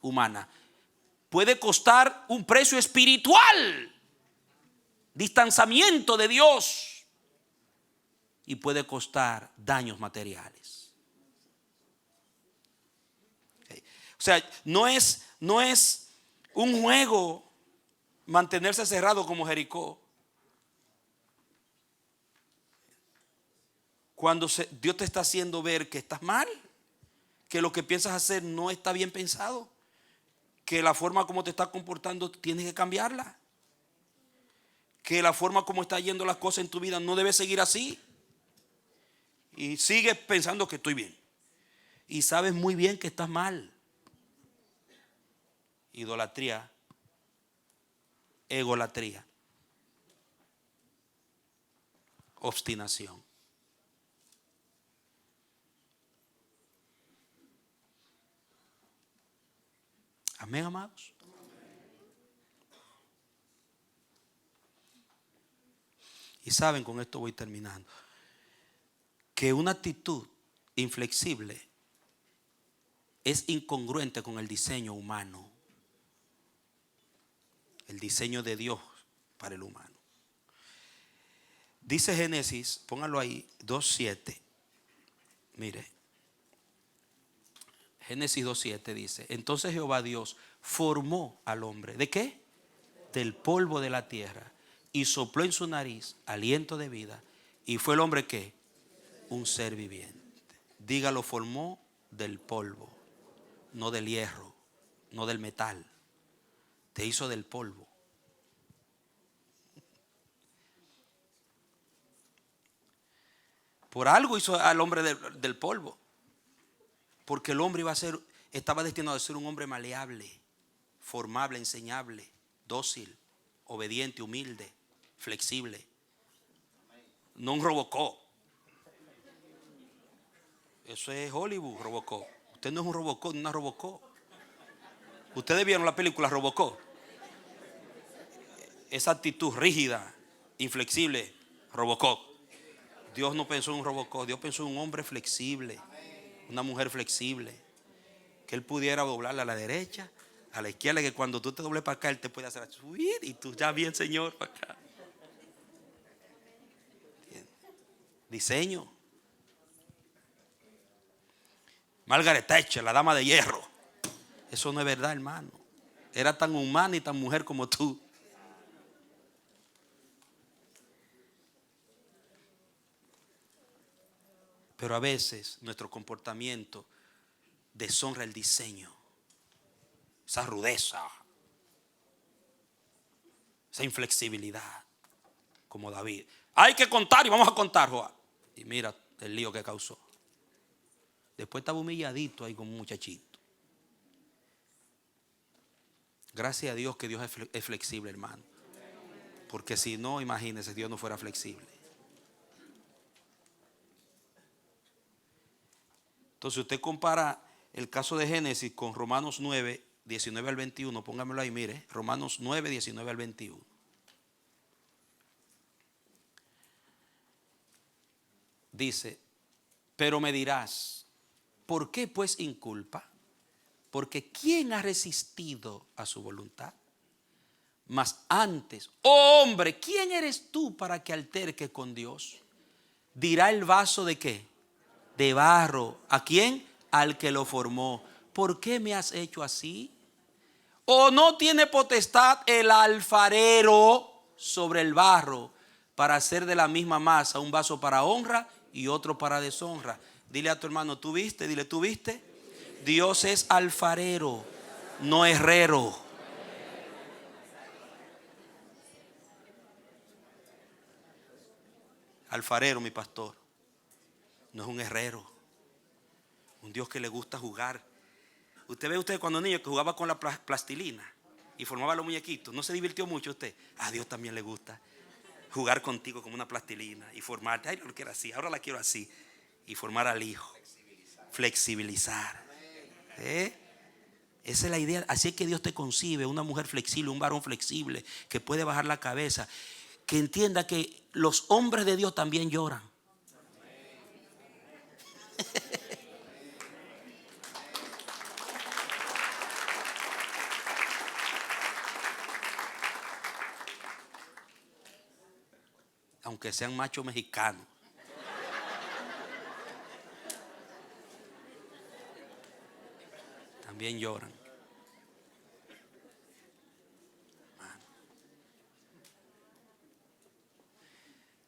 Speaker 1: humana. Puede costar un precio espiritual, distanciamiento de Dios, y puede costar daños materiales. Okay. O sea, no es un juego mantenerse cerrado como Jericó. Cuando Dios te está haciendo ver que estás mal, que lo que piensas hacer no está bien pensado, que la forma como te estás comportando tienes que cambiarla. que la forma como está yendo las cosas en tu vida no debe seguir así. Y sigues pensando que estoy bien. Y sabes muy bien que estás mal. Idolatría, egolatría, obstinación. Amén, amados. Y saben, con esto voy terminando, que una actitud inflexible es incongruente con el diseño humano, el diseño de Dios para el humano. Dice Génesis, póngalo ahí, 2:7. Mire, Génesis 2:7 dice: entonces Jehová Dios formó al hombre. ¿De qué? Del polvo de la tierra, y sopló en su nariz aliento de vida, y fue el hombre ¿qué? Un ser viviente. Dígalo, formó del polvo, no del hierro, no del metal. Te hizo del polvo. Por algo hizo al hombre del polvo. Porque el hombre estaba destinado a ser un hombre maleable, formable, enseñable, dócil, obediente, humilde, flexible. No un Robocop. Eso es Hollywood, Robocop. Usted no es un Robocop, ni una Robocop. Ustedes vieron la película Robocop. Esa actitud rígida, inflexible, Robocop. Dios no pensó en un Robocop, Dios pensó en un hombre flexible, una mujer flexible, que él pudiera doblarle a la derecha, a la izquierda, que cuando tú te dobles para acá, él te puede hacer subir y tú ya bien, Señor, para acá. Diseño. Margaret Thatcher, la dama de hierro. Eso no es verdad, hermano. Era tan humana y tan mujer como tú. Pero a veces nuestro comportamiento deshonra el diseño, esa rudeza, esa inflexibilidad, como David. Hay que contar y vamos a contar, Joab. Y mira el lío que causó. Después estaba humilladito ahí como un muchachito. Gracias a Dios que Dios es flexible, hermano. Porque si no, imagínense, Dios no fuera flexible. Entonces usted compara el caso de Génesis con Romanos 9, 19 al 21. Póngamelo ahí, mire. Romanos 9, 19 al 21. Dice: pero me dirás, ¿por qué pues inculpa? Porque ¿quién ha resistido a su voluntad? Mas antes, oh hombre, ¿quién eres tú para que alterques con Dios? Dirá el vaso de ¿qué? De barro. ¿A quién? Al que lo formó. ¿Por qué me has hecho así? ¿O no tiene potestad el alfarero sobre el barro para hacer de la misma masa un vaso para honra y otro para deshonra? Dile a tu hermano, ¿tú viste? Dile, ¿tú viste? Dios es alfarero, no herrero. Alfarero, mi pastor, no es un herrero. Un Dios que le gusta jugar. Usted cuando niño que jugaba con la plastilina y formaba los muñequitos, ¿no se divirtió mucho usted? A Dios también le gusta jugar contigo como una plastilina y formarte. Ay, no lo quiero así, ahora la quiero así. Y formar al hijo. Flexibilizar. Esa es la idea. Así es que Dios te concibe, una mujer flexible, un varón flexible, que puede bajar la cabeza, que entienda que los hombres de Dios también lloran. Aunque sean machos mexicanos. También lloran.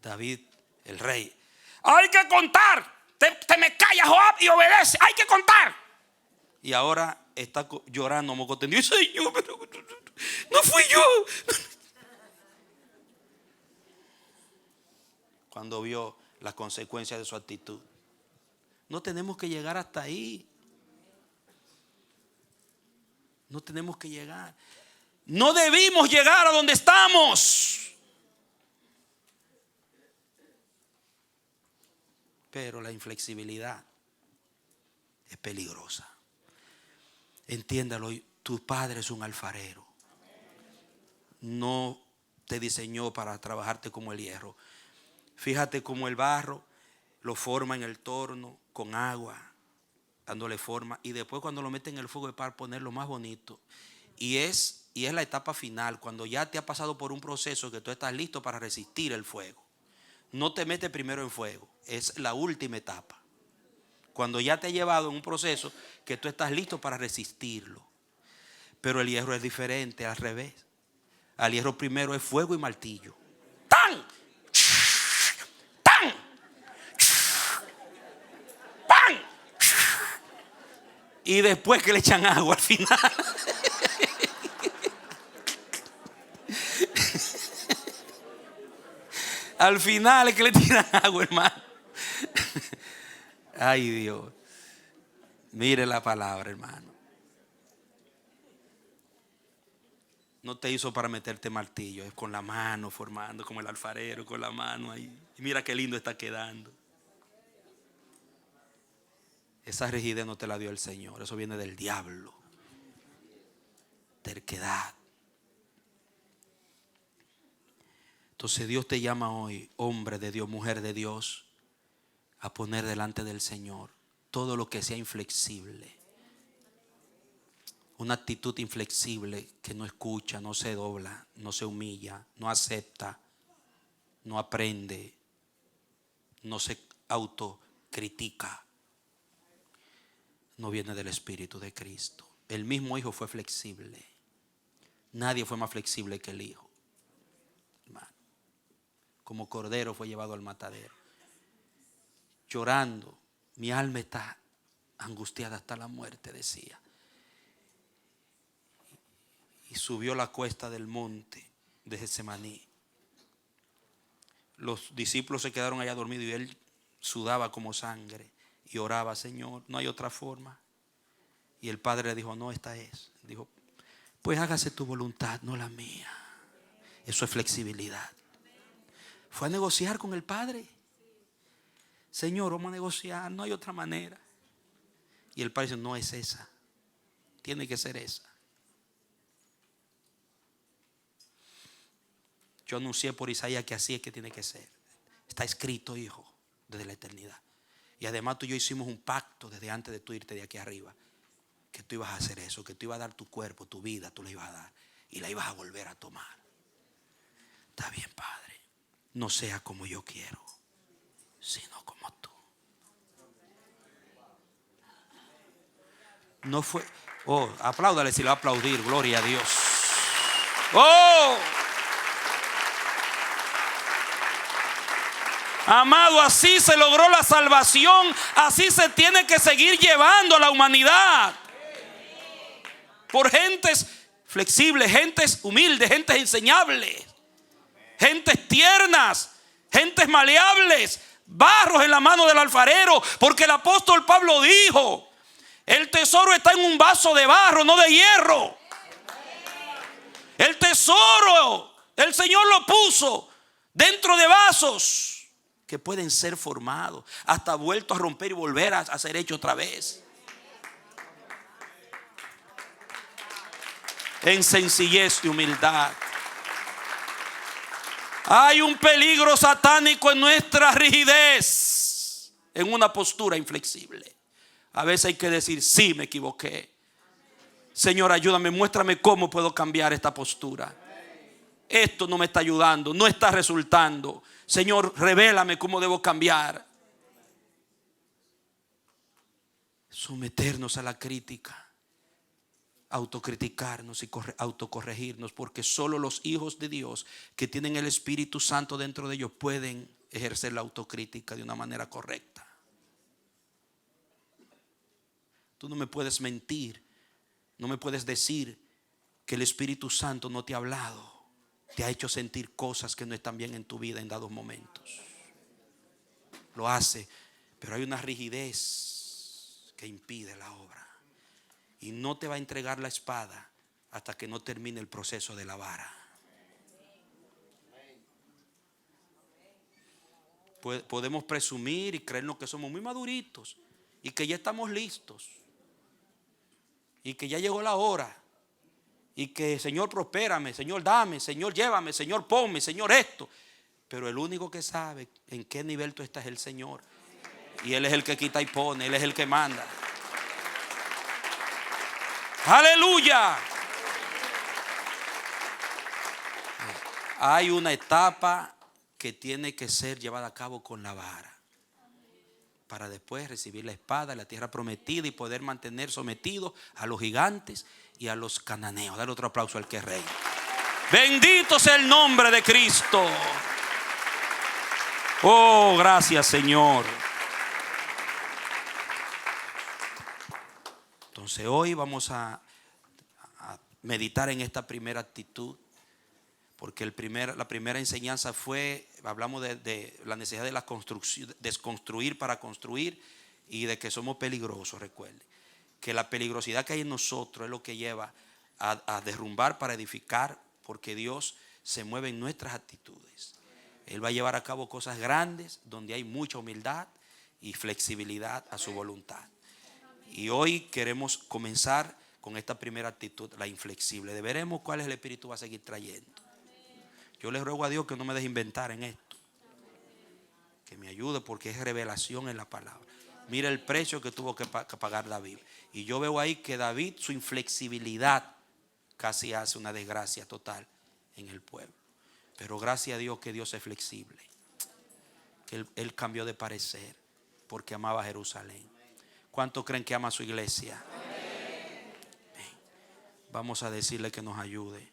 Speaker 1: David, el rey. Hay que contar. Te me callas, Joab, y obedece. Hay que contar. Y ahora está llorando, moco tendido. Señor, pero no fui yo. cuando vio las consecuencias de su actitud. No tenemos que llegar hasta ahí. No tenemos que llegar. No debimos llegar a donde estamos. Pero la inflexibilidad es peligrosa. Entiéndalo, tu padre es un alfarero. No te diseñó para trabajarte como el hierro. Fíjate cómo el barro lo forma en el torno con agua, dándole forma, y después cuando lo mete en el fuego es para ponerlo más bonito. Y es la etapa final, cuando ya te ha pasado por un proceso que tú estás listo para resistir el fuego. No te metes primero en fuego, es la última etapa. Cuando ya te ha llevado en un proceso que tú estás listo para resistirlo. Pero el hierro es diferente, al revés. Al hierro primero es fuego y martillo. ¡Tan! ¡Tan! ¡Pan! Y después que le echan agua al final. Al final es que le tiran agua, hermano. Ay, Dios. Mire la palabra, hermano. No te hizo para meterte martillo, es con la mano formando, como el alfarero, con la mano ahí. Y mira qué lindo está quedando. Esa rigidez no te la dio el Señor, eso viene del diablo. Terquedad. Entonces Dios te llama hoy, hombre de Dios, mujer de Dios, a poner delante del Señor todo lo que sea inflexible. Una actitud inflexible que no escucha, no se dobla, no se humilla, no acepta, no aprende, no se autocritica. No viene del Espíritu de Cristo. El mismo Hijo fue flexible. Nadie fue más flexible que el Hijo. Como cordero fue llevado al matadero. Llorando, mi alma está angustiada hasta la muerte, decía. Y subió la cuesta del monte de Getsemaní. Los discípulos se quedaron allá dormidos y él sudaba como sangre y oraba: Señor, no hay otra forma. Y el Padre le dijo: no, esta es. Dijo: pues hágase tu voluntad, no la mía. Eso es flexibilidad. Fue a negociar con el Padre. Señor, vamos a negociar, no hay otra manera. Y el Padre dice: no es esa, tiene que ser esa. Yo anuncié por Isaías que así es que tiene que ser. Está escrito, hijo, desde la eternidad. Y además tú y yo hicimos un pacto desde antes de tú irte de aquí arriba, que tú ibas a hacer eso, que tú ibas a dar tu cuerpo, tu vida, tú la ibas a dar y la ibas a volver a tomar. Está bien, Padre, no sea como yo quiero, sino como tú. No fue, apláudale si lo va a aplaudir, gloria a Dios. Amado, así se logró la salvación, así se tiene que seguir llevando a la humanidad. Por gentes flexibles, gentes humildes, gentes enseñables, gentes tiernas, gentes maleables, barros en la mano del alfarero. Porque el apóstol Pablo dijo: el tesoro está en un vaso de barro, no de hierro. El tesoro, el Señor lo puso dentro de vasos que pueden ser formados, hasta vueltos a romper y volver a ser hecho otra vez. En sencillez y humildad. Hay un peligro satánico en nuestra rigidez, en una postura inflexible. A veces hay que decir: sí, me equivoqué. Señor, ayúdame, muéstrame cómo puedo cambiar esta postura. Esto no me está ayudando, no está resultando. Señor, revélame cómo debo cambiar. Someternos a la crítica, autocriticarnos y autocorregirnos, porque solo los hijos de Dios que tienen el Espíritu Santo dentro de ellos pueden ejercer la autocrítica de una manera correcta. Tú no me puedes mentir, no me puedes decir que el Espíritu Santo no te ha hablado, te ha hecho sentir cosas que no están bien en tu vida en dados momentos. lo hace, pero hay una rigidez que impide la obra. Y no te va a entregar la espada hasta que no termine el proceso de la vara. Podemos presumir y creernos que somos muy maduritos y que ya estamos listos y que ya llegó la hora y que Señor prospérame, Señor dame, Señor llévame, Señor ponme, Señor esto. Pero el único que sabe en qué nivel tú estás es el Señor, y Él es el que quita y pone, Él es el que manda. Aleluya. Hay una etapa que tiene que ser llevada a cabo con la vara, para después recibir la espada, la tierra prometida, y poder mantener sometidos a los gigantes y a los cananeos. Dale otro aplauso al que es rey. Bendito sea el nombre de Cristo. Oh, gracias, Señor. Entonces hoy vamos a meditar en esta primera actitud, porque la primera enseñanza hablamos de la necesidad de la construcción, desconstruir para construir, y de que somos peligrosos. Recuerde que la peligrosidad que hay en nosotros es lo que lleva a derrumbar para edificar, porque Dios se mueve en nuestras actitudes. Él va a llevar a cabo cosas grandes donde hay mucha humildad y flexibilidad a su voluntad. Y hoy queremos comenzar con esta primera actitud, la inflexible. Veremos cuál es el Espíritu va a seguir trayendo. Yo le ruego a Dios que no me deje inventar en esto, que me ayude, porque es revelación en la palabra. Mira el precio que tuvo que pagar David. Y yo veo ahí que David, su inflexibilidad casi hace una desgracia total en el pueblo. Pero gracias a Dios que Dios es flexible, que él cambió de parecer porque amaba a Jerusalén. ¿Cuántos creen que ama a su iglesia? Vamos a decirle que nos ayude,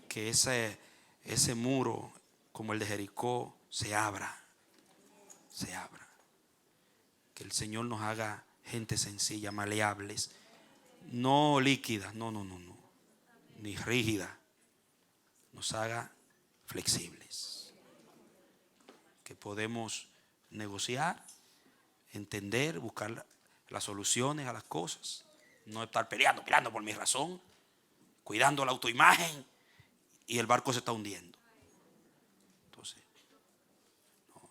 Speaker 1: que ese muro como el de Jericó se abra. Que el Señor nos haga gente sencilla, maleables, no líquidas, no, ni rígida. Nos haga flexibles, que podemos negociar, entender, buscar las soluciones a las cosas, no estar peleando por mi razón, cuidando la autoimagen, y el barco se está hundiendo. Entonces, no,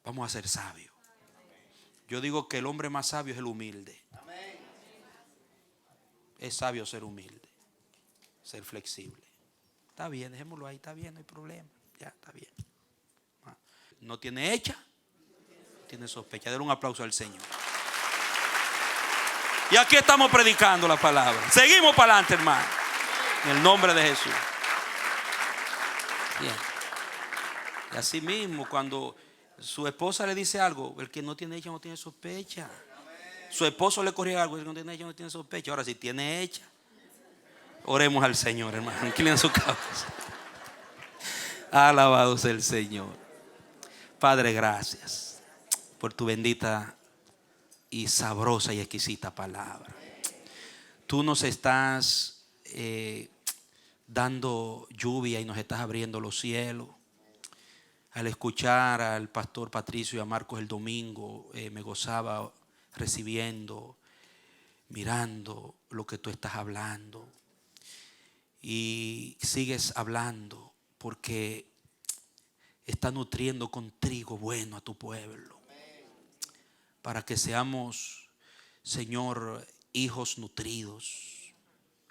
Speaker 1: vamos a ser sabios. Yo digo que el hombre más sabio es el humilde. Es sabio ser humilde, ser flexible. Está bien, dejémoslo ahí, está bien, no hay problema, ya está bien. No tiene hecha, tiene sospecha. Denle un aplauso al Señor. Y aquí estamos predicando la palabra. Seguimos para adelante, hermano, en el nombre de Jesús. Bien. Y así mismo, cuando su esposa le dice algo, el que no tiene hecha no tiene sospecha. Su esposo le corrige algo, el que no tiene hecha no tiene sospecha. Ahora, si tiene hecha, oremos al Señor, hermano. Inclinen su cabeza. Alabado sea el Señor. Padre, gracias por tu bendita y sabrosa y exquisita palabra. Tú nos estás dando lluvia y nos estás abriendo los cielos. Al escuchar al pastor Patricio y a Marcos el domingo, me gozaba recibiendo, mirando lo que tú estás hablando. Y sigues hablando porque está nutriendo con trigo bueno a tu pueblo, para que seamos, Señor, hijos nutridos,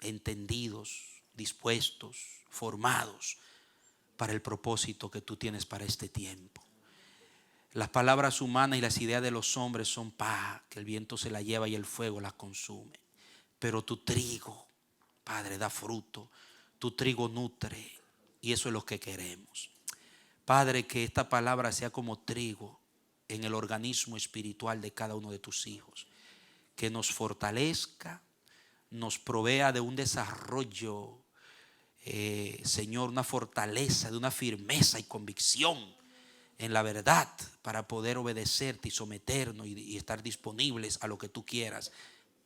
Speaker 1: entendidos, dispuestos, formados para el propósito que tú tienes para este tiempo. Las palabras humanas y las ideas de los hombres son paja, que el viento se la lleva y el fuego las consume. Pero tu trigo, Padre, da fruto. Tu trigo nutre, y eso es lo que queremos. Padre, que esta palabra sea como trigo en el organismo espiritual de cada uno de tus hijos. Que nos fortalezca, nos provea de un desarrollo, Señor, una fortaleza, de una firmeza y convicción en la verdad, para poder obedecerte y someternos y estar disponibles a lo que tú quieras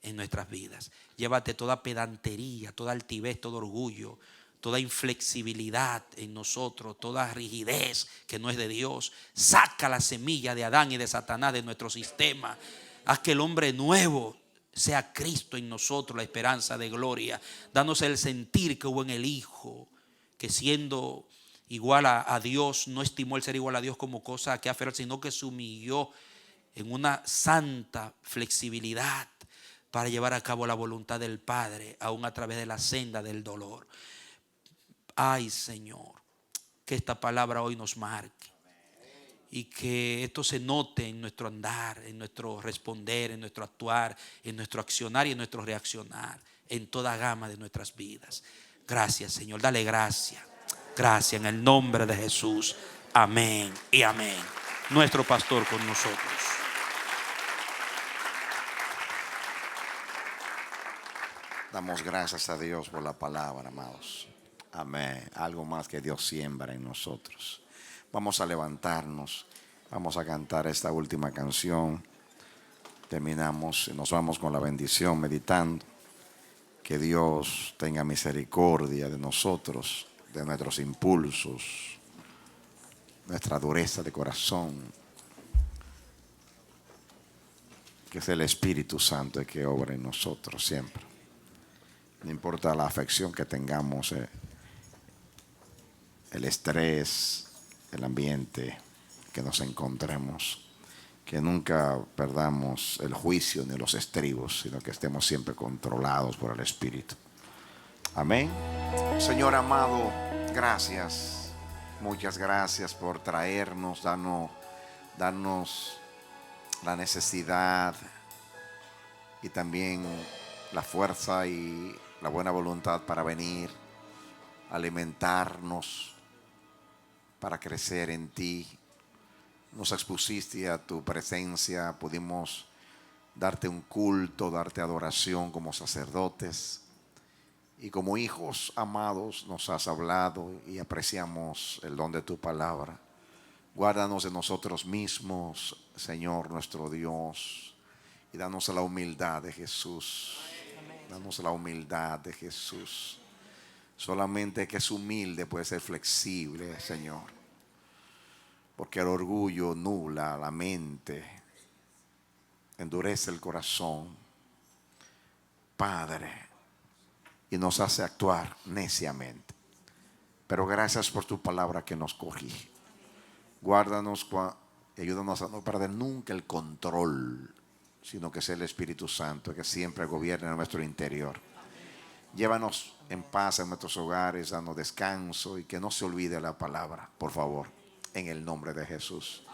Speaker 1: en nuestras vidas. Llévate toda pedantería, toda altivez, todo orgullo, toda inflexibilidad en nosotros, toda rigidez que no es de Dios. Saca la semilla de Adán y de Satanás de nuestro sistema. Haz que el hombre nuevo sea Cristo en nosotros, la esperanza de gloria. Danos el sentir que hubo en el Hijo, que siendo igual a Dios, no estimó el ser igual a Dios como cosa que aferrar, sino que se humilló en una santa flexibilidad para llevar a cabo la voluntad del Padre, aún a través de la senda del dolor. Ay, Señor, que esta palabra hoy nos marque y que esto se note en nuestro andar, en nuestro responder, en nuestro actuar, en nuestro accionar y en nuestro reaccionar, en toda gama de nuestras vidas. Gracias, Señor, dale gracias. Gracias en el nombre de Jesús. Amén y amén. Nuestro pastor con nosotros.
Speaker 2: Damos gracias a Dios por la palabra, amados. Amén. Algo más que Dios siembra en nosotros. Vamos a levantarnos. Vamos a cantar esta última canción. Terminamos y nos vamos con la bendición meditando. Que Dios tenga misericordia de nosotros, de nuestros impulsos, nuestra dureza de corazón. Que es el Espíritu Santo el que obra en nosotros siempre. No importa la afección que tengamos, el estrés, el ambiente que nos encontremos, que nunca perdamos el juicio ni los estribos, sino que estemos siempre controlados por el Espíritu. Amén. Señor amado, gracias, muchas gracias por traernos, darnos la necesidad y también la fuerza y la buena voluntad para venir, alimentarnos, para crecer en ti. Nos expusiste a tu presencia, pudimos darte un culto, darte adoración como sacerdotes. Y como hijos amados nos has hablado y apreciamos el don de tu palabra. Guárdanos de nosotros mismos, Señor nuestro Dios, y danos la humildad de Jesús. Danos la humildad de Jesús. Solamente el que es humilde puede ser flexible, Señor. Porque el orgullo nubla la mente, endurece el corazón, Padre, y nos hace actuar neciamente. Pero gracias por tu palabra que nos corrige. Guárdanos y ayúdanos a no perder nunca el control, sino que sea el Espíritu Santo que siempre gobierne en nuestro interior. Llévanos en paz en nuestros hogares, danos descanso y que no se olvide la palabra, por favor, en el nombre de Jesús.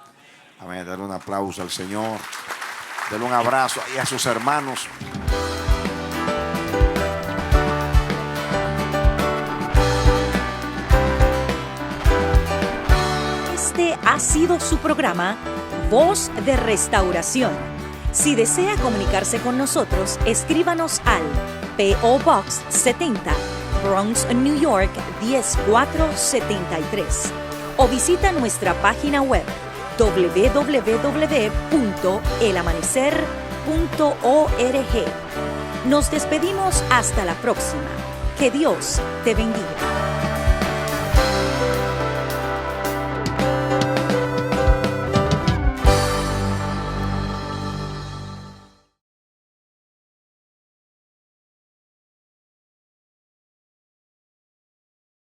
Speaker 2: Amén. Dale un aplauso al Señor. Dale un abrazo y a sus hermanos.
Speaker 3: Este ha sido su programa Voz de Restauración. Si desea comunicarse con nosotros, escríbanos al P.O. Box 70, Bronx, New York 10473 o visita nuestra página web www.elamanecer.org. Nos despedimos hasta la próxima. Que Dios te bendiga.